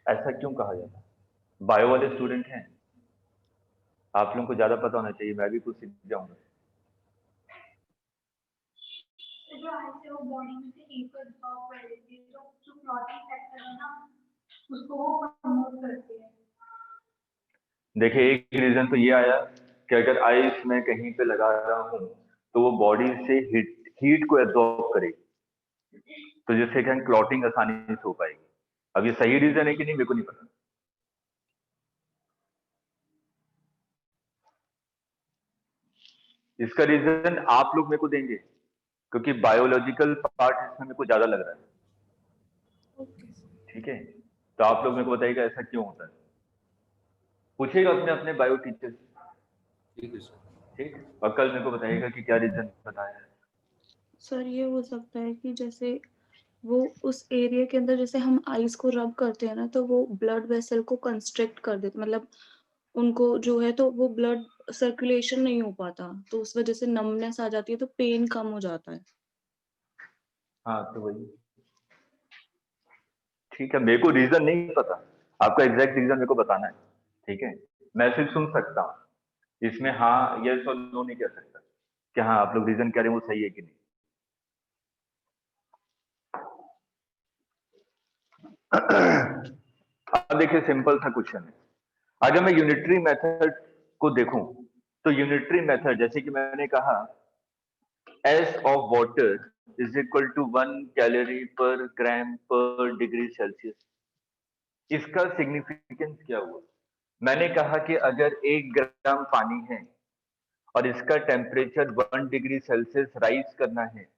ऐसा क्यों कहा जाता है? बायो वाले स्टूडेंट हैं, आप लोगों को ज्यादा पता होना चाहिए, मैं भी कुछ सीख जाऊंगा। जो आइस है वो बॉडी में से हीट को एब्जॉर्ब कर लेती है, जो क्लॉटिंग फैक्टर है ना उसको वो प्रमोट करती है। देखिए एक रीजन तो ये आया कि अगर आइस मैं कहीं पे लगा रहा हूँ तो वो बॉडी से हीट को एब्जॉर्ब करेगी, तो जिससे कि क्लॉटिंग आसानी से हो पाएगी। अब ये सही रीजन है कि नहीं मेरे को नहीं पता। इसका रीजन आप लोग मेरे को देंगे क्योंकि बायोलॉजिकल पार्ट इसमें मेरे को ज्यादा लग रहा है। Okay sir. ठीक है, तो आप लोग मेरे को बताइएगा ऐसा क्यों होता है, पूछिएगा अपने अपने बायो टीचर से। ठीक है सर। ठीक, और कल मेरे को बताइएगा कि क्या रीजन बताया है। सर ये हो सकता है कि जैसे वो उस एरिया के अंदर जैसे हम आइस को रब करते हैं ना, तो वो ब्लड वेसल को कंस्ट्रिक्ट कर देते, मतलब उनको जो है तो वो ब्लड सर्कुलेशन नहीं हो पाता, तो उस वजह से नमनेस आ जाती है, तो पेन कम हो जाता है। हाँ तो वही, ठीक है, मेरे को रीजन नहीं पता, आपका एग्जैक्ट रीजन मेरे को बताना है। ठीक है, मैं सिर्फ सुन सकता हूँ, इसमें हाँ यस और नो नहीं कह सकता कि हाँ आप लोग रीजन कह रहे हैं वो सही है कि नहीं। अब देखिए सिंपल सा क्वेश्चन है, अगर मैं यूनिटरी मेथड को देखूं तो यूनिटरी मेथड जैसे कि मैंने कहा S of water is equal to 1 calorie पर ग्राम पर डिग्री सेल्सियस। इसका सिग्निफिकेंस क्या हुआ? मैंने कहा कि अगर 1 ग्राम पानी है और इसका टेम्परेचर 1 डिग्री सेल्सियस राइज करना है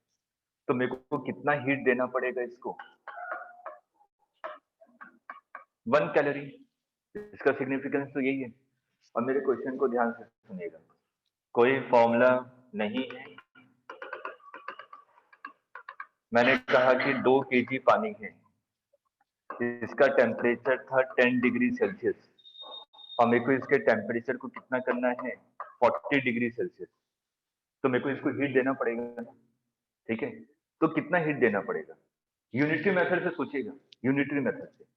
तो मेरे को कितना हीट देना पड़ेगा इसको? 1 कैलोरी। इसका सिग्निफिकेंस तो यही है। और मेरे क्वेश्चन को ध्यान से सुनिएगा, कोई फॉर्मूला नहीं है। मैंने कहा कि 2 केजी पानी है, इसका टेम्परेचर था 10 डिग्री सेल्सियस, और मेरे को इसके टेम्परेचर को कितना करना है 40 डिग्री सेल्सियस। तो मेरे को इसको हीट देना पड़ेगा ना, ठीक है। तो कितना हीट देना पड़ेगा, यूनिटरी मेथड से सोचिएगा। यूनिटरी मेथड से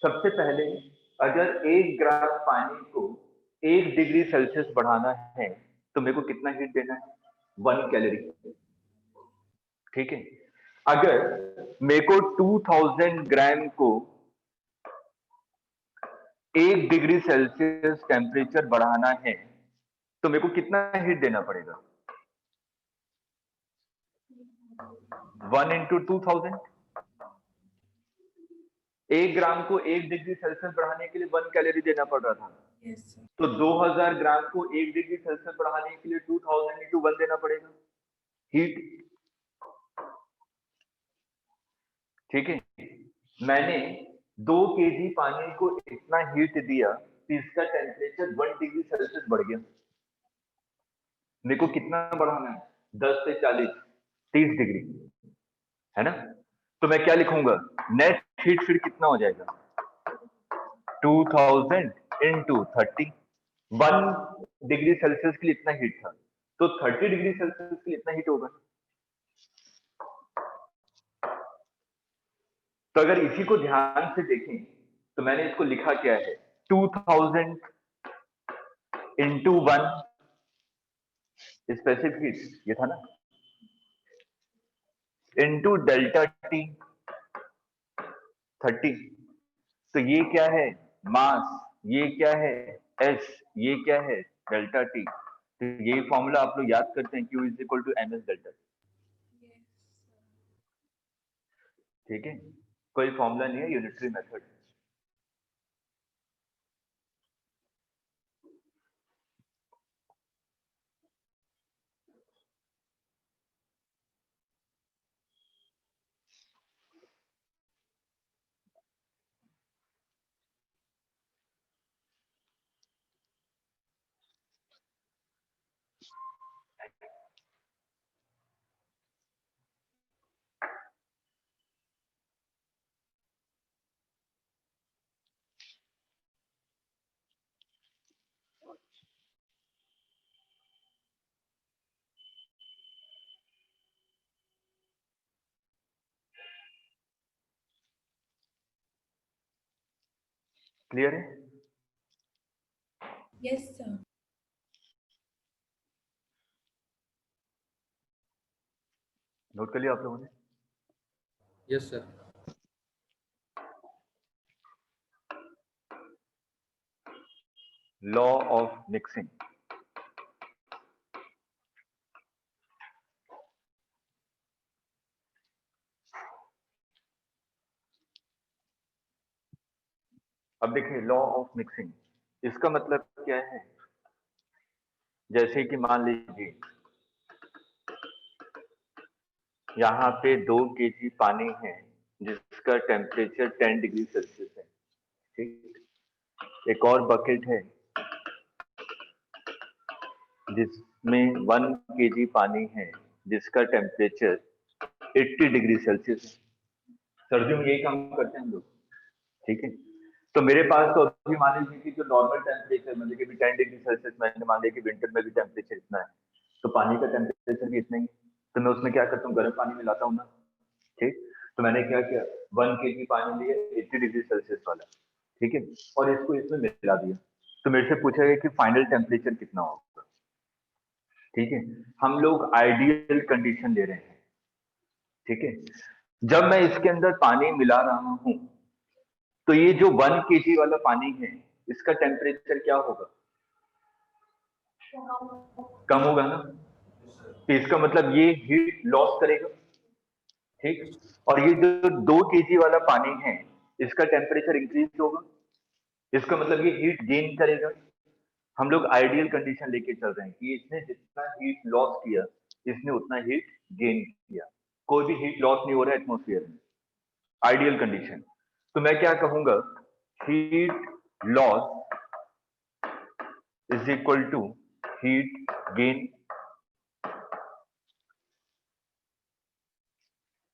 सबसे पहले अगर 1 ग्राम पानी को 1 डिग्री सेल्सियस बढ़ाना है तो मेरे को कितना हीट देना है 1 कैलोरी, ठीक है। अगर मेरे को 2000 ग्राम को 1 डिग्री सेल्सियस टेम्परेचर बढ़ाना है तो मेरे को कितना हीट देना पड़ेगा 1 into 2000। 1 ग्राम को 1 डिग्री सेल्सियस बढ़ाने के लिए 1 कैलोरी देना पड़ रहा था। Yes sir. तो 2000 ग्राम को 1 डिग्री सेल्सियस बढ़ाने के लिए 2000 into 1 देना पड़ेगा हीट, ठीक है। मैंने 2 केजी पानी को इतना हीट दिया कि इसका टेम्परेचर 1 डिग्री सेल्सियस बढ़ गया। मेरे को कितना बढ़ाना है 10 से 40 30 डिग्री, है ना। तो मैं क्या लिखूंगा, नेट हीट फिर कितना हो जाएगा 2000 into 30। 1 डिग्री सेल्सियस के लिए इतना हीट था, तो 30 डिग्री सेल्सियस के लिए इतना हीट होगा। तो अगर इसी को ध्यान से देखें तो मैंने इसको लिखा क्या है 2000 into 1 स्पेसिफिक हीट, ये था ना, into डेल्टा टी 30। तो ये क्या है मास, ये क्या है एस, ये क्या है डेल्टा टी। तो ये फॉर्मूला आप लोग याद करते हैं, Q is equal to M S delta T, ठीक है। कोई फॉर्मूला नहीं है, यूनिटरी मेथड। क्लियर है? Yes sir. नोट कर लिया आप लोगों ने? Yes sir. Law of mixing. अब देखिए लॉ ऑफ मिक्सिंग, इसका मतलब क्या है, जैसे कि मान लीजिए यहाँ पे 2 केजी पानी है जिसका टेम्परेचर 10 डिग्री सेल्सियस है, ठीक। एक और बकेट है जिसमें 1 केजी पानी है जिसका टेम्परेचर 80 डिग्री सेल्सियस है। सर्दियों में यही काम करते हैं हम लोग, ठीक है। तो मेरे पास तो अभी मान लीजिए कि जो नॉर्मल टेम्परेचर मतलब कि 10 डिग्री सेल्सियस, मैंने मान लिया कि विंटर में भी टेम्परेचर इतना है, तो पानी का टेम्परेचर भी इतना ही, तो मैं उसमें क्या करता हूँ गर्म पानी मिलाता हूँ ना, ठीक। तो मैंने क्या किया 1 केजी पानी लिया 80 डिग्री सेल्सियस वाला, ठीक है, और इसको इसमें मिला दिया। तो मेरे से पूछा गया कि फाइनल टेम्परेचर कितना होगा, ठीक है। हम लोग आइडियल कंडीशन ले रहे हैं, ठीक है। जब मैं इसके अंदर पानी मिला रहा हूं तो ये जो 1 केजी वाला पानी है इसका टेम्परेचर क्या होगा, कम होगा ना। तो इसका मतलब ये हीट लॉस करेगा, ठीक। और ये जो 2 केजी वाला पानी है इसका टेम्परेचर इंक्रीज होगा, इसका मतलब ये हीट गेन करेगा। हम लोग आइडियल कंडीशन लेके चल रहे हैं कि इसने जितना हीट लॉस किया इसने उतना हीट गेन किया, कोई भी हीट लॉस नहीं हो रहा है एटमॉस्फेयर में, आइडियल कंडीशन। तो मैं क्या कहूंगा, heat loss is equal to heat gain.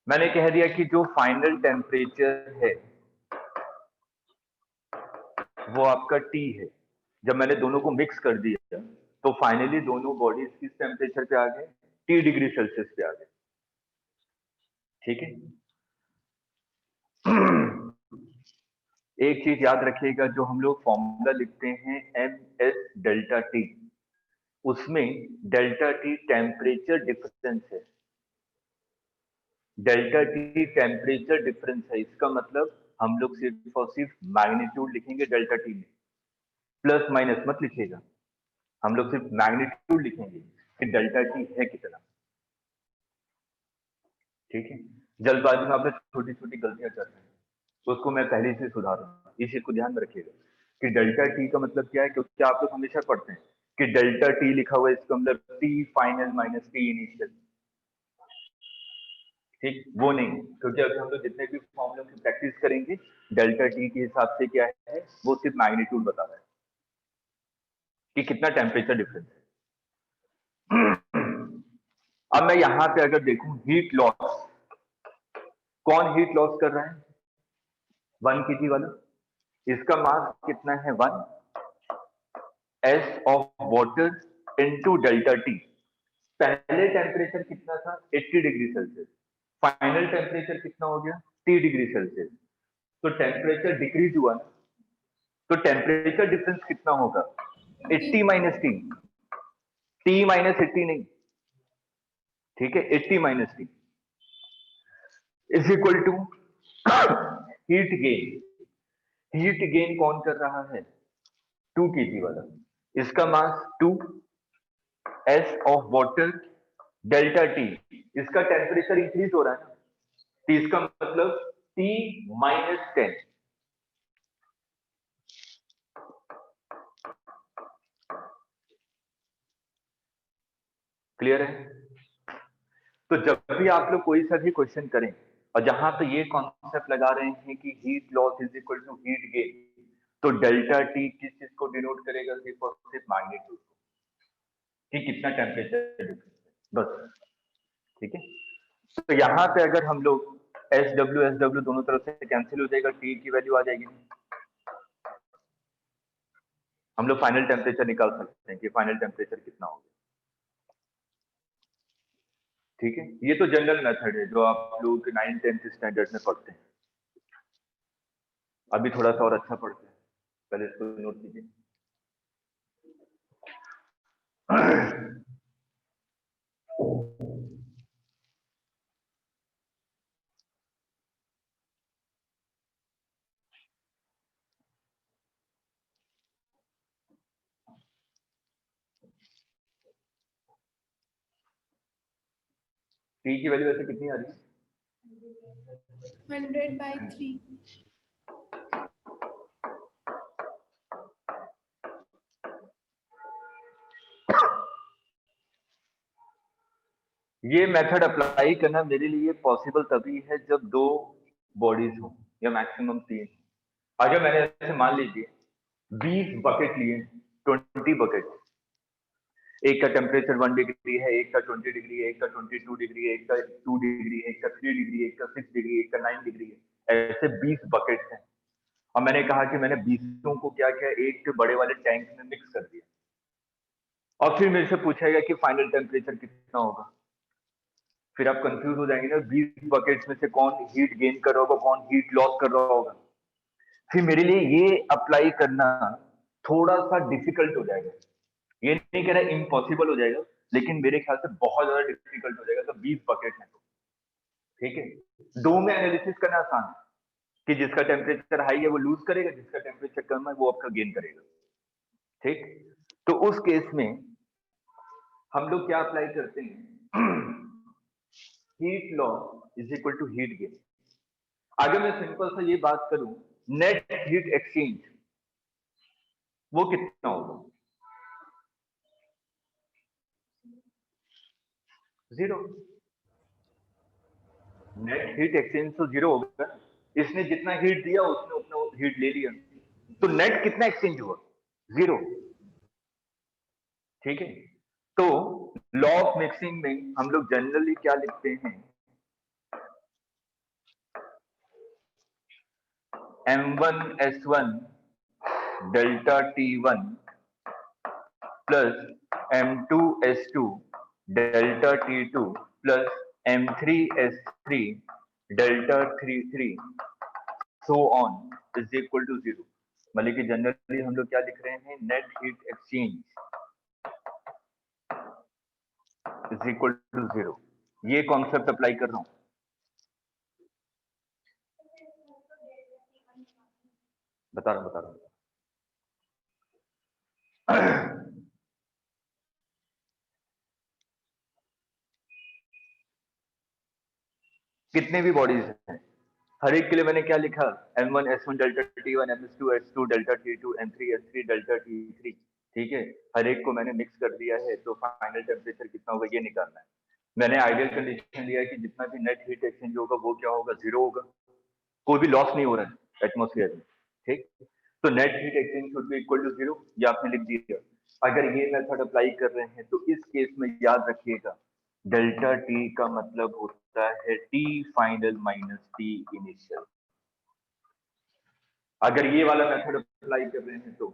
मैंने कह दिया कि जो फाइनल टेम्परेचर है वो आपका T है। जब मैंने दोनों को मिक्स कर दिया तो फाइनली दोनों बॉडीज किस टेम्परेचर पे आ गए, T डिग्री सेल्सियस पे आ गए। ठीक है। एक चीज याद रखिएगा, जो हम लोग फॉर्मूला लिखते हैं MS डेल्टा T, उसमें डेल्टा T टेम्परेचर डिफरेंस है। डेल्टा T टेम्परेचर डिफरेंस है, इसका मतलब हम लोग सिर्फ और सिर्फ मैग्नीट्यूड लिखेंगे डेल्टा T में, प्लस माइनस मत लिखिएगा। हम लोग सिर्फ मैग्नीट्यूड लिखेंगे कि डेल्टा T है कितना। ठीक है। जल्दबाजी में आप लोग छोटी छोटी गलतियां कर रहे हैं, तो उसको मैं पहले से सुधारूंगा। इस चीज को ध्यान में रखिएगा कि डेल्टा T का मतलब क्या है, क्योंकि आप लोग हमेशा पढ़ते हैं कि डेल्टा T लिखा हुआ है, इसका मतलब T final minus T initial. ठीक, वो नहीं, क्योंकि अभी हम लोग जितने भी फॉर्मूलों की प्रैक्टिस करेंगे डेल्टा T के हिसाब से क्या है, वो सिर्फ मैग्नीट्यूड बता रहा है कि कितना टेम्परेचर डिफरेंस है। अब मैं यहां पे अगर देखूं हीट लॉस, कौन हीट लॉस कर रहा है, 1 kg वाला, इसका मास कितना है 1, S of water into delta T। पहले टेम्परेचर कितना था 80 डिग्री सेल्सियस, फाइनल टेम्परेचर कितना हो गया 30 डिग्री सेल्सियस, तो टेम्परेचर डिक्रीज हुआ ना, तो टेम्परेचर डिफरेंस कितना होगा 80 माइनस T, T माइनस 80 नहीं, ठीक है, 80 minus T is equal to heat gain. Heat gain कौन कर रहा है, 2 kg वाला, इसका mass 2, S of water delta T, इसका टेम्परेचर इंक्रीज हो रहा है ना, तो इसका मतलब T माइनस 10। क्लियर है। तो जब भी आप लोग कोई सा भी क्वेश्चन करें और जहां पे ये कॉन्सेप्ट लगा रहे हैं कि heat loss is equal to heat gain, तो डेल्टा T किस चीज को डिनोट करेगा, सिर्फ और सिर्फ मैग्नीट्यूड को, कि कितना टेम्परेचर डिफरेंस है, बस। ठीक है। तो यहाँ पे अगर हम लोग SW दोनों तरफ से कैंसिल हो जाएगा, T की वैल्यू आ जाएगी, हम लोग फाइनल टेम्परेचर निकाल सकते हैं कि फाइनल टेम्परेचर कितना होगा। ठीक है। ये तो जनरल मेथड है जो आप लोग 9th 10th स्टैंडर्ड में पढ़ते हैं, अभी थोड़ा सा और अच्छा पढ़ते हैं, पहले इसको नोट कीजिए। T की वैल्यू वैसे कितनी आ रही है, 100/3। ये मेथड अप्लाई करना मेरे लिए पॉसिबल तभी है जब 2 बॉडीज हो या मैक्सिमम 3। अगर मैंने ऐसे मान लीजिए 20 बकेट लिए, 20 बकेट, एक का टेम्परेचर 1 डिग्री है, एक का 20 डिग्री है, एक का 22 डिग्री है, एक का 2 डिग्री है, एक का 3 डिग्री है, एक का 6 डिग्री, एक का 9 डिग्री है, ऐसे 20 बकेट्स हैं। और मैंने कहा कि मैंने 20 को क्या किया, एक बड़े वाले टैंक में मिक्स कर दिया, और फिर मेरे से पूछेगा कि फाइनल टेम्परेचर कितना होगा। फिर आप कंफ्यूज हो जाएंगे ना, 20 बकेट्स में से कौन हीट गेन कर रहा होगा, कौन हीट लॉस कर रहा होगा। फिर मेरे लिए ये अप्लाई करना थोड़ा सा डिफिकल्ट हो जाएगा, ये नहीं कह रहा इम्पॉसिबल हो जाएगा, लेकिन मेरे ख्याल से बहुत ज्यादा डिफिकल्ट हो जाएगा। तो 20 बकेट है, ठीक है, 2 में एनालिसिस करना आसान है कि जिसका टेम्परेचर हाई है वो लूज करेगा, जिसका टेम्परेचर कम है वो आपका गेन करेगा। ठीक, तो उस केस में हम लोग क्या अप्लाई करते हैं, heat loss is equal to heat gain. अगर मैं सिंपल सा ये बात करूं, नेट हीट एक्सचेंज वो कितना होगा, 0। नेट हीट एक्सचेंज तो 0 होगा, इसने जितना हीट दिया उसने उतना हीट ले लिया, तो नेट कितना एक्सचेंज हुआ? 0। ठीक है, तो लॉ ऑफ मिक्सिंग में हम लोग जनरली क्या लिखते हैं, M1S1 delta T1 plus M2S2 delta T2 plus M3S3 delta 33 so on is equal to 0। मतलब कि जनरली हम लोग क्या लिख रहे हैं, net heat exchange is equal to 0। ये कॉन्सेप्ट अप्लाई कर रहा हूं। बता रहा हूं। कितने भी बॉडीज हैं, हर एक के लिए मैंने क्या लिखा, M1S1 delta T1, M2S2 delta T2, M3S3 delta T3। ठीक है, हर एक को मैंने मिक्स कर दिया है, तो फाइनल टेम्परेचर कितना होगा ये निकालना है। मैंने आइडियल कंडीशन लिया है कि जितना भी नेट हीट एक्सचेंज होगा वो क्या होगा, 0 होगा, कोई भी लॉस नहीं हो रहा है एटमोस्फेयर में। ठीक, तो net heat exchange should be equal to 0, ये आपने लिख दिया। अगर ये मेथड अप्लाई कर रहे हैं तो इस केस में याद रखिएगा डेल्टा टी का मतलब होता है T final minus T initial. अगर ये वाला मेथड अप्लाई कर रहे हैं तो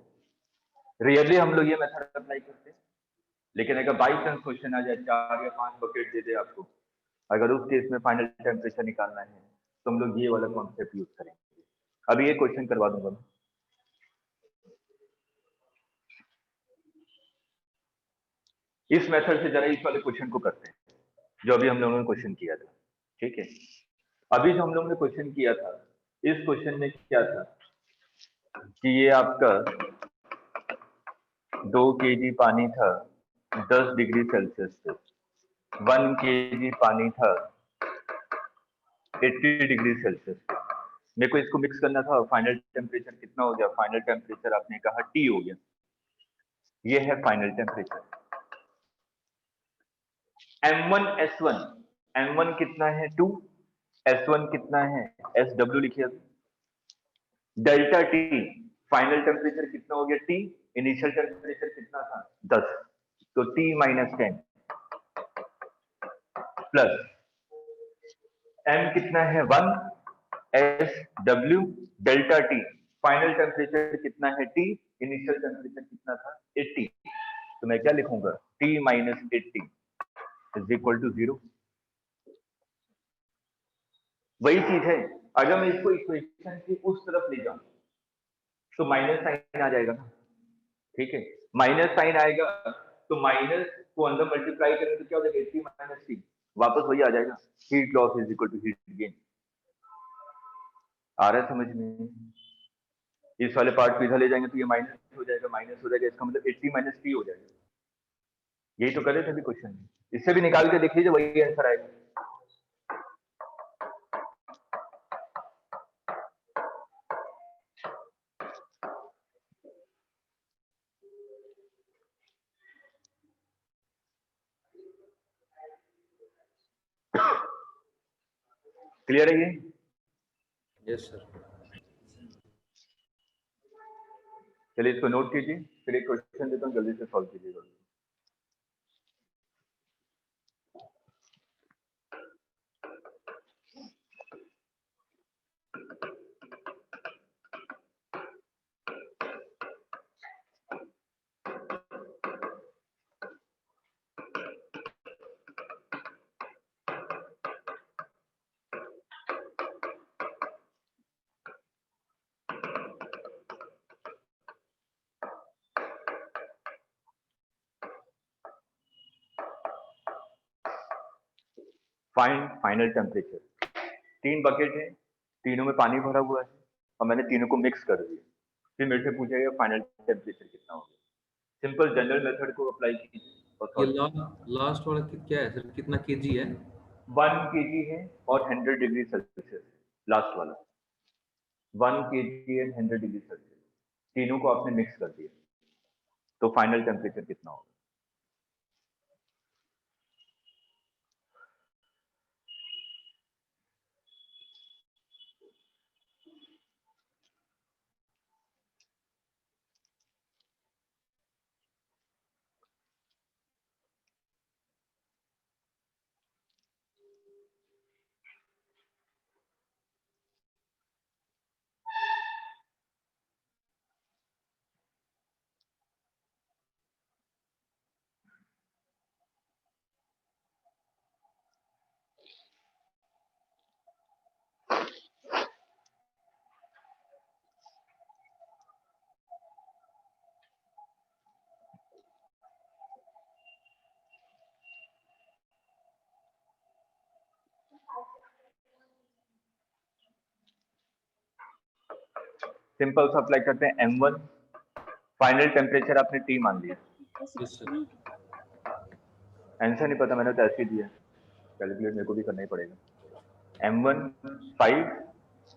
रियरली हम लोग ये मेथड अप्लाई करते हैं, लेकिन अगर बाई चांस क्वेश्चन आ जाए 4 या 5 बकेट दे दे आपको, अगर उस केस में फाइनल टेम्परेचर निकालना है तो हम लोग ये वाला कॉन्सेप्ट यूज करेंगे। अभी ये क्वेश्चन करवा दूंगा मैं। इस मेथड से जरा इस वाले क्वेश्चन को करते हैं जो अभी हम लोगों ने क्वेश्चन किया था। ठीक है, अभी जो हम लोगों ने क्वेश्चन किया था, इस क्वेश्चन में क्या था कि ये आपका 2 kg पानी था 10 डिग्री सेल्सियस पे, 1 kg पानी था 80 डिग्री सेल्सियस पे। मेरे को इसको मिक्स करना था, फाइनल टेम्परेचर कितना हो गया, फाइनल टेम्परेचर आपने कहा T हो गया, ये है फाइनल टेम्परेचर। M1S1, M1 कितना है 2, S1 कितना है SW लिखिए। डेल्टा T फाइनल टेम्परेचर कितना हो गया T, इनिशियल टेम्परेचर कितना था 10, तो T माइनस 10 प्लस M कितना है 1, SW delta T final temperature कितना है T, इनिशियल टेम्परेचर कितना था 80, तो मैं क्या लिखूंगा T minus 80 is equal to 0। वही चीज है, अगर मैं इसको इक्वेशन की उस तरफ ले जाऊं तो माइनस साइन आ जाएगा ना। ठीक है, माइनस साइन आएगा तो माइनस को अंदर मल्टीप्लाई करेंगे तो क्या हो जाएगा 80 माइनस T, वापस वही आ जाएगा, heat loss is equal to heat gain. आ रहा है समझ में? इस वाले पार्ट को इधर ले जाएंगे तो ये माइनस हो जाएगा, माइनस हो जाएगा, इसका मतलब 80 माइनस T हो जाएगा। यही तो कर रहे थे अभी क्वेश्चन में, इससे भी निकाल के देख लीजिए वही आंसर आएगा। क्लियर है ये? Yes sir. चलिए इसको नोट कीजिए, फिर एक क्वेश्चन देता हूँ, जल्दी से सॉल्व कीजिएगा। Find final temperature. 3 बकेट है, तीनों में पानी भरा हुआ है और मैंने तीनों को मिक्स कर दिया, फिर मेरे से पूछा गया फाइनल टेम्परेचर कितना हो गया। सिंपल जनरल मेथड को अप्लाई कीजिए ये और लास्ट वाला क्या है सर, कितना केजी है? 1 kg है और 100 डिग्री सेल्सियस, लास्ट वाला 1 kg एंड 100 डिग्री सेल्सियस, तीनों को आपने मिक्स कर दिया, तो फाइनल टेम्परेचर कितना होगा। सिंपल सा अप्लाई करते हैं M1, फाइनल टेम्परेचर आपने T मान लिया। Yes sir. आंसर नहीं पता, मैंने तो ऐसे ही दिया, कैलकुलेट मेरे को भी करना ही पड़ेगा। M1 5,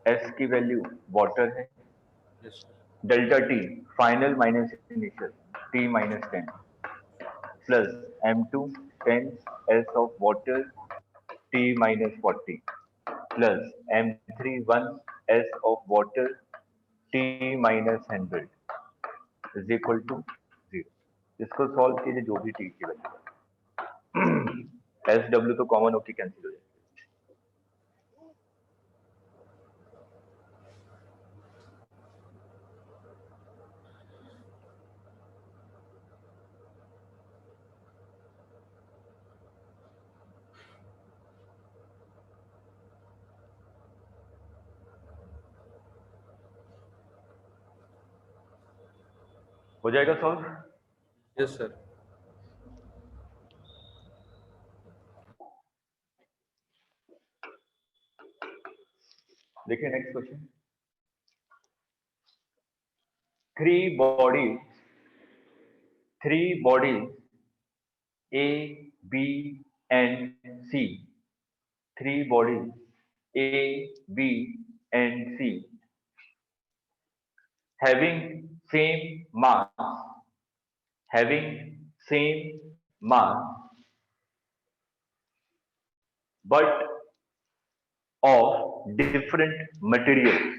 S की वैल्यू वाटर है, yes sir. Delta T final minus initial T minus 10 plus M2 10 S of water T minus 40 plus M3 1 S of water T minus 100 is equal to 0। इसको solve कीजिए, जो भी T की value S W तो common होकर cancel हो जाए। हो जाएगा सॉल्व? Yes sir. देखिए next question, three bodies A, B and C, three bodies A, B and C having same mass but of different materials,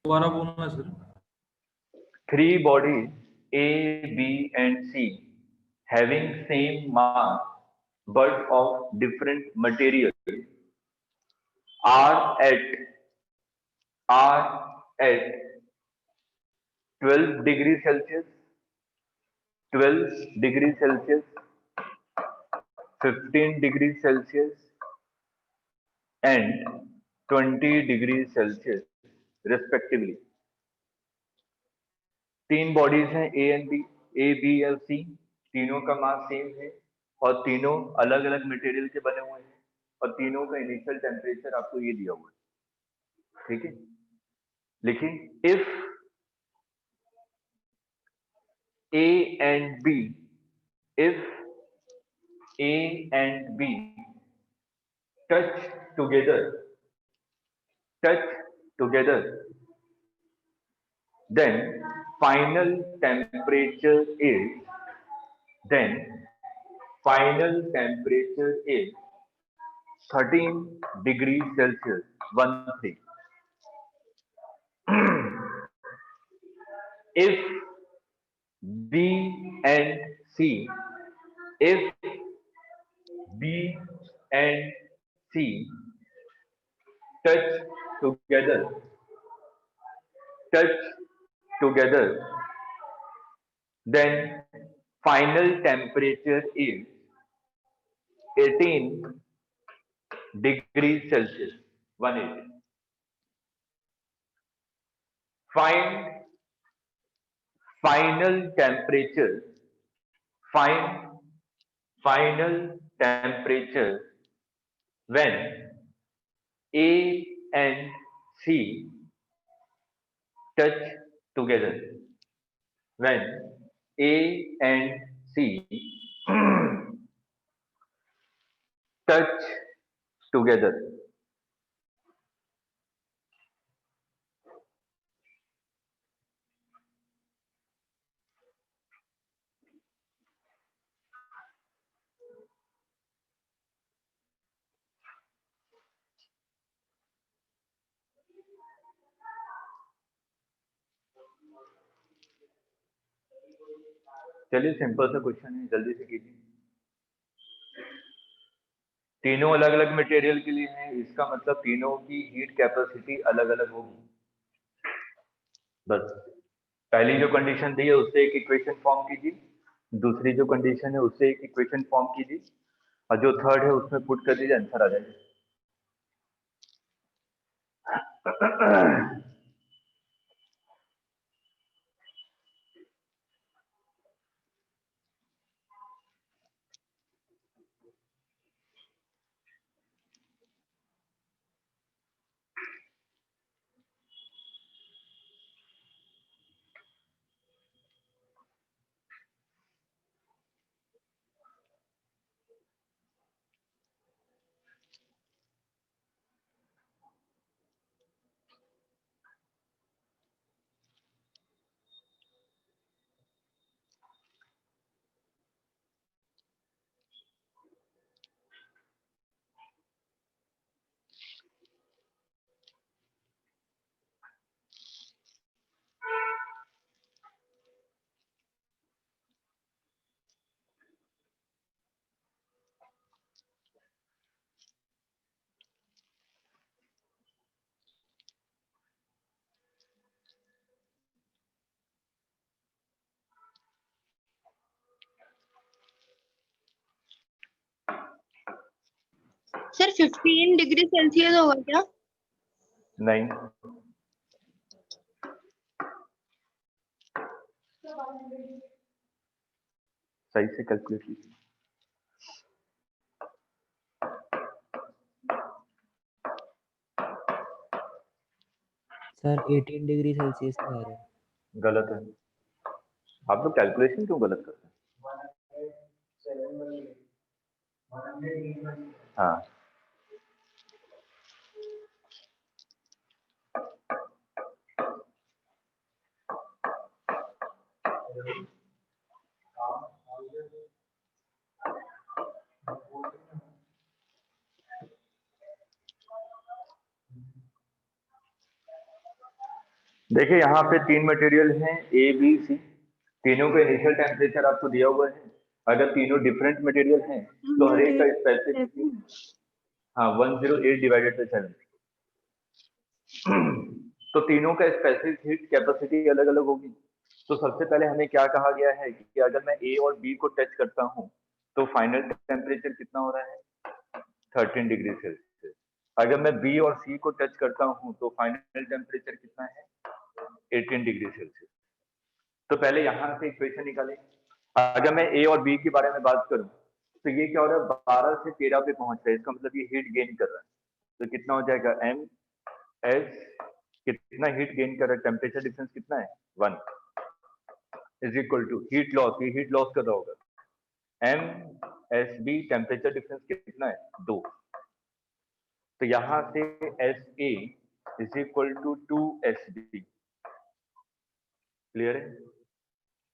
दोबारा बोलना sir. three bodies A, B and C having same mass but of different materials are at 12 degrees Celsius, 15 degrees Celsius and 20 degrees Celsius respectively। तीन bodies हैं A B और सी, तीनों का mass same है और तीनों अलग अलग मटेरियल के बने हुए हैं और तीनों का इनिशियल टेम्परेचर आपको ये दिया हुआ है, ठीक है। लिखिए if A and B touch together, then final temperature is 13 degrees Celsius 13। if B and C touch together, then final temperature is 18 degrees Celsius 18। Find final temperature when A and C touch together, when A and C touch together। चलिए simple सा question है, जल्दी से कीजिए। तीनों अलग अलग material के लिए हैं, इसका मतलब तीनों की हीट कैपेसिटी अलग अलग होगी। बस पहली जो कंडीशन दी है उससे एक इक्वेशन फॉर्म कीजिए, दूसरी जो कंडीशन है उससे एक इक्वेशन फॉर्म कीजिए और जो थर्ड है उसमें पुट कर दीजिए, आंसर आ जाएगा। सर 15 डिग्री सेल्सियस होगा क्या? नहीं, सही से कैलकुलेट कीजिए। सर 18 डिग्री सेल्सियस का आ रहा है। गलत है। आप लोग कैलकुलेशन क्यों गलत करते हैं? हाँ, देखिए यहाँ पे 3 मटेरियल हैं ए बी सी, तीनों का इनिशियल टेम्परेचर आपको दिया हुआ है। अगर तीनों डिफरेंट मटेरियल हैं तो हर एक का स्पेसिफिक, हाँ 108 डिवाइडेड बाई 7, तो तीनों का स्पेसिफिक हीट कैपेसिटी अलग अलग होगी। तो सबसे पहले हमें क्या कहा गया है कि अगर मैं ए और बी को टच करता हूँ तो फाइनल टेम्परेचर कितना हो रहा है, 13 डिग्री सेल्सियस। अगर मैं बी और सी को टच करता हूँ तो फाइनल टेम्परेचर कितना है, 18 डिग्री सेल्सियस। तो पहले यहाँ से इक्वेशन निकालें। अगर मैं ए और बी के बारे में बात करूं तो ये क्या हो रहा है, 12 से 13 पे पहुंच रहा है, इसका मतलब ये हीट गेन कर रहा है। तो कितना हो जाएगा, एम एस कितना हीट गेन कर रहा है, टेम्परेचर डिफरेंस कितना है 1 is equal to heat loss, ये हीट लॉस कर रहा होगा, M S B temperature difference कितना है 2। तो यहां से S A is equal to 2 S B. Clear है?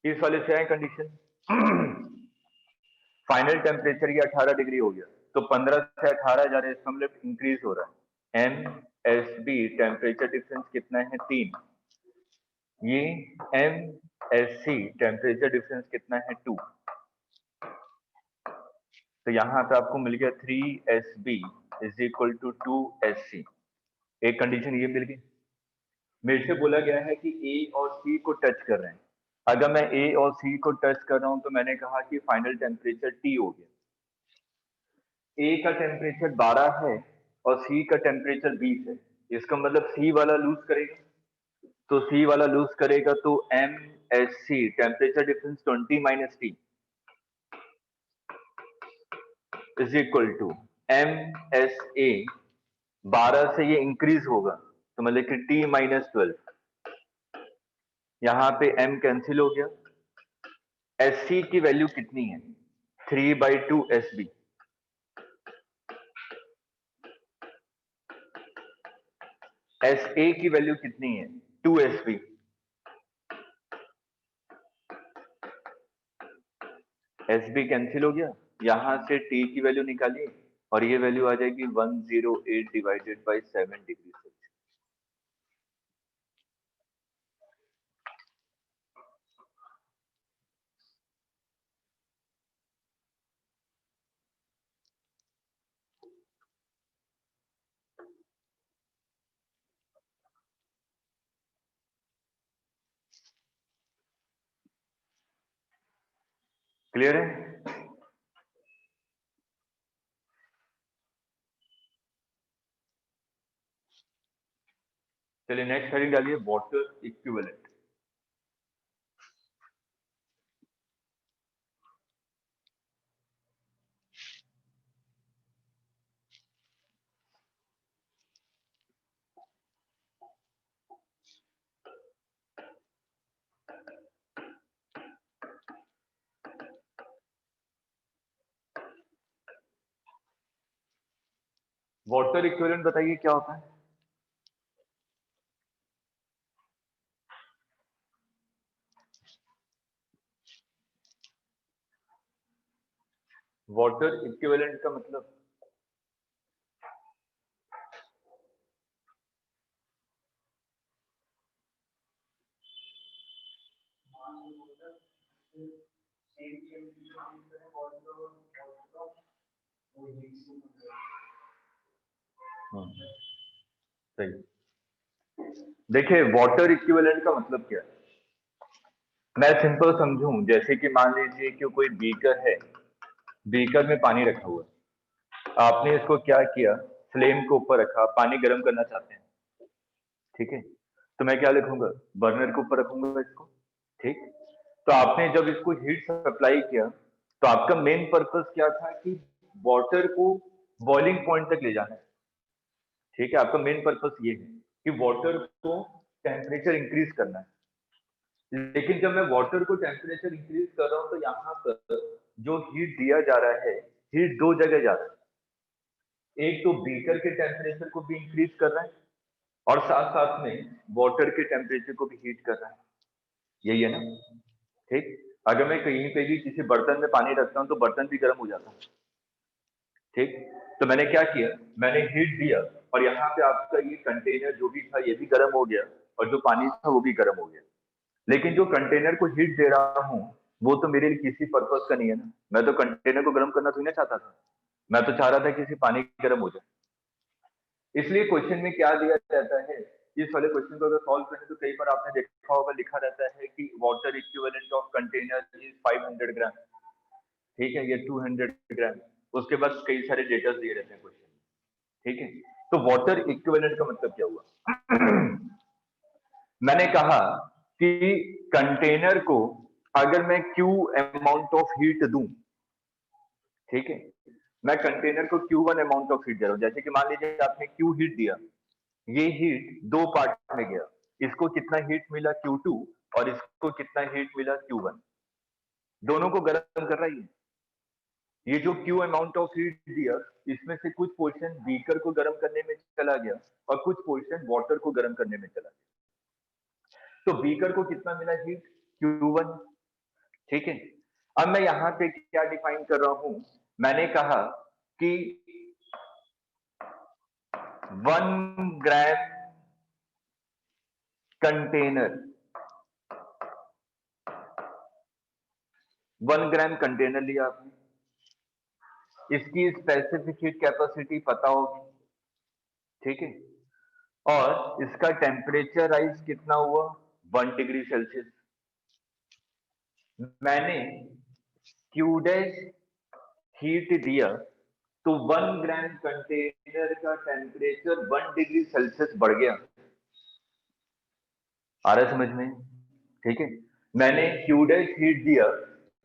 इस वाले से है कंडीशन। फाइनल टेम्परेचर ये 18 डिग्री हो गया, तो 15 से 18 जा रहा है, इसका मतलब इंक्रीज हो रहा है। M S B temperature difference कितना है 3, ये M S C temperature difference कितना है 2। तो यहाँ पे आपको मिल गया 3 S B is equal to 2 S C. एक कंडीशन ये मिल गई। मेरे से बोला गया है कि ए और सी को टच कर रहे हैं। अगर मैं ए और सी को टच कर रहा हूं तो मैंने कहा कि फाइनल टेम्परेचर टी हो गया। ए का टेम्परेचर 12 है और सी का टेम्परेचर 20 है, इसका मतलब सी वाला लूज करेगा, तो सी वाला लूज करेगा, तो M S C temperature difference 20 minus T is equal to M S A. 12 से ये इंक्रीज होगा तो मतलब कि टी माइनस 12, यहाँ पे m कैंसिल हो गया। एस सी की वैल्यू कितनी है, 3/2 एस बी। एस ए की वैल्यू कितनी है, 2 S B. S B cancel हो गया, यहां से टी की वैल्यू निकालिए और ये वैल्यू आ जाएगी 108 divided by 7 degree Celsius. Clear है? चलिए नेक्स्ट हेडिंग डालिए, वाटर इक्विवेलेंट। वाटर इक्विवेलेंट बताइए क्या होता है? वाटर इक्विवेलेंट का मतलब सही। देखिए वाटर इक्विवेलेंट का मतलब क्या है, मैं सिंपल समझूं, जैसे कि मान लीजिए कि कोई बीकर है, बीकर में पानी रखा हुआ है, आपने इसको क्या किया, फ्लेम के ऊपर रखा, पानी गर्म करना चाहते हैं, ठीक है, तो मैं क्या लिखूंगा, बर्नर के ऊपर रखूंगा इसको, ठीक। तो आपने जब इसको हीट सप्लाई किया तो आपका मेन पर्पस क्या था कि वाटर को बॉइलिंग पॉइंट तक ले जाना है, ठीक है। आपका मेन पर्पस ये है कि वाटर को टेम्परेचर इंक्रीज करना है। लेकिन जब मैं वाटर को टेम्परेचर इंक्रीज कर रहा हूं तो यहाँ पर जो हीट दिया जा रहा है, हीट दो जगह जा रहा है। एक तो बीकर के टेम्परेचर को भी इंक्रीज कर रहा है और साथ साथ में वाटर के टेम्परेचर को भी हीट कर रहा है, यही है ना, ठीक। अगर मैं कहीं पे भी किसी बर्तन में पानी रखता हूँ तो बर्तन भी गर्म हो जाता है, ठीक। तो मैंने क्या किया, मैंने हीट दिया और यहाँ पे आपका ये कंटेनर जो भी था ये भी गर्म हो गया और जो पानी था वो भी गर्म हो गया। लेकिन जो कंटेनर को हीट दे रहा हूँ वो तो मेरे लिए किसी पर्पस का नहीं है ना, मैं तो कंटेनर को गर्म करना थोड़ी ना चाहता था, मैं तो चाह रहा था कि सिर्फ पानी गर्म हो जाए। इसलिए क्वेश्चन में क्या दिया जाता है, इस वाले क्वेश्चन को अगर सॉल्व करें तो कई बार आपने देखा होगा लिखा रहता है कि water equivalent of container is 500 ग्राम, ठीक है, ये 200 ग्राम, उसके बाद कई सारे डेटा दिए रहते हैं क्वेश्चन, ठीक है। तो वाटर इक्विवेलेंट का मतलब क्या हुआ मैंने कहा कि कंटेनर को अगर मैं Q अमाउंट ऑफ हीट दूं, ठीक है, मैं कंटेनर को Q1 अमाउंट ऑफ हीट दे रहा हूं, जैसे कि मान लीजिए आपने Q हीट दिया, ये हीट दो पार्ट में गया, इसको कितना हीट मिला Q2 और इसको कितना हीट मिला Q1, दोनों को गर्म कर रहा है। ये जो Q अमाउंट ऑफ हीट दिया इसमें से कुछ पोर्शन बीकर को गर्म करने में चला गया और कुछ पोर्शन वाटर को गर्म करने में चला गया। तो बीकर को कितना मिला हीट, Q1, ठीक है। अब मैं यहां पे क्या डिफाइन कर रहा हूं, मैंने कहा कि 1 ग्राम कंटेनर, 1 ग्राम कंटेनर लिया आपने, इसकी स्पेसिफिक हीट कैपेसिटी पता होगी, ठीक है, और इसका टेम्परेचर राइज कितना हुआ 1 डिग्री सेल्सियस। मैंने Q डैश हीट दिया तो 1 ग्राम कंटेनर का टेम्परेचर 1 डिग्री सेल्सियस बढ़ गया, आ रहा है समझ में, ठीक है। मैंने Q डैश हीट दिया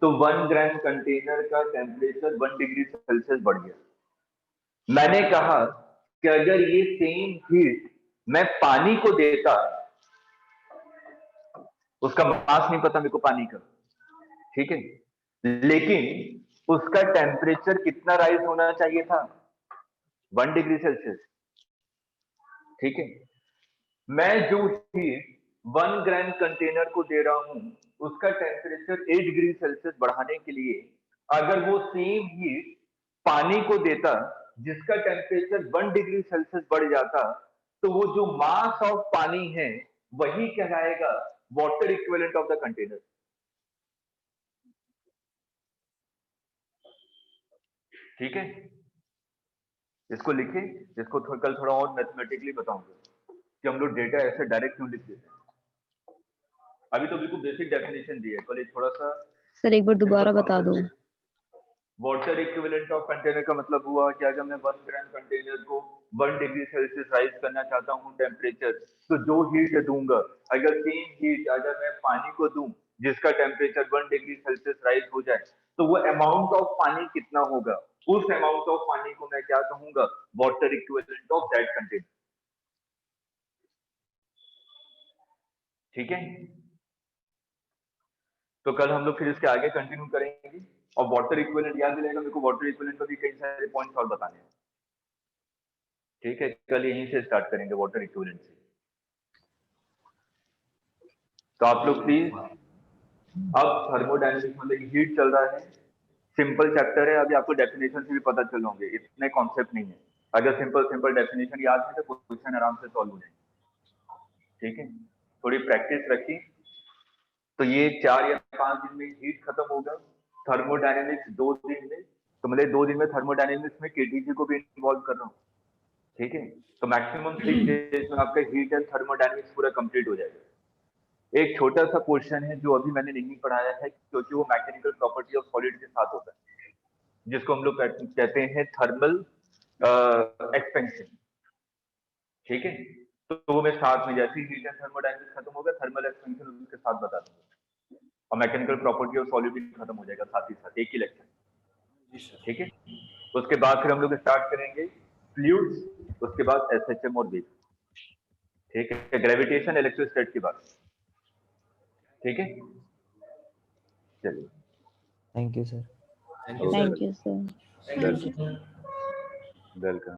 तो 1 ग्राम कंटेनर का टेम्परेचर 1 डिग्री सेल्सियस बढ़ गया। मैंने कहा कि अगर ये सेम हीट मैं पानी को देता, उसका मास नहीं पता मेरे को पानी का, ठीक है, लेकिन उसका टेम्परेचर कितना राइज होना चाहिए था 1 डिग्री सेल्सियस, ठीक है। मैं जो हीट 1 ग्राम कंटेनर को दे रहा हूं उसका टेम्परेचर 8 डिग्री सेल्सियस बढ़ाने के लिए अगर वो सेम हीट पानी को देता जिसका टेम्परेचर 1 डिग्री सेल्सियस बढ़ जाता तो वो जो मास ऑफ पानी है वही कहलाएगा water equivalent of the container, ठीक है। इसको लिखे, इसको कल थोड़ा और मैथमेटिकली बताऊंगा कि हम लोग डेटा ऐसे डायरेक्ट क्यों लिख देते हैं। अभी तो बिल्कुल बेसिक डेफिनेशन दी है, कल एक थोड़ा सा सर एक बार दोबारा बता दो। वाटर इक्विवेलेंट ऑफ कंटेनर का मतलब हुआ कि अगर मैं 1 ग्राम कंटेनर को 1 डिग्री सेल्सियस राइज करना चाहता हूं टेम्परेचर, तो जो हीट दूंगा अगर सेम हीट अगर मैं पानी को दूं जिसका टेम्परेचर 1 डिग्री सेल्सियस राइज हो जाए तो वो अमाउंट ऑफ पानी कितना होगा, उस अमाउंट ऑफ पानी को मैं क्या कहूंगा, water equivalent of that container, ठीक है। तो कल हम लोग फिर इसके आगे कंटिन्यू करेंगे और वाटर इक्विवेलेंट याद दिलाएगा मेरे को, वाटर इक्विवेलेंट का भी कई सारे पॉइंट्स और बताने हैं, ठीक है। कल यहीं से स्टार्ट करेंगे वाटर इक्विवेलेंट से। तो आप लोग प्लीज, अब थर्मोडायनेमिक्स मतलब हीट चल रहा है, सिंपल चैप्टर है, अभी आपको डेफिनेशन से भी पता चल होंगे, इतने कॉन्सेप्ट नहीं है। अगर सिंपल डेफिनेशन याद है तो क्वेश्चन आराम से सॉल्व हो जाएंगे, ठीक है। थोड़ी प्रैक्टिस रखी तो ये 4 या 5 दिन में हीट खत्म होगा, थर्मोडायनेमिक्स 2 दिन में, तो मतलब 2 दिन में थर्मोडायनेमिक्स में केटीजी को भी इन्वॉल्व कर रहा हूँ, ठीक है। तो मैक्सिमम 6 डेज में आपका हीट एंड थर्मोडायनेमिक्स पूरा कंप्लीट हो जाएगा। एक छोटा सा पोर्शन है जो अभी मैंने नहीं पढ़ाया है क्योंकि वो मैकेनिकल प्रॉपर्टी ऑफ सॉलिड के साथ होता है, जिसको हम लोग कहते हैं थर्मल एक्सपेंशन, ठीक है। तो वो मैं साथ में, जैसे ही हीट एंड थर्मोडायनेमिक्स खत्म होगा, थर्मल एक्सपेंशन उसके साथ बता दूंगा, और मैकेनिकल प्रॉपर्टी ऑफ सॉल्यूट भी खत्म हो जाएगा साथ ही साथ, एक ही लेक्चर, ठीक है। उसके बाद फिर हम लोग स्टार्ट करेंगे फ्लूइड्स, उसके बाद एसएचएम और वेव, ठीक है, ग्रेविटेशन इलेक्ट्रोस्टैट की बात, ठीक है। चलिए, thank you sir. Thank you thank you sir. Sir. Welcome.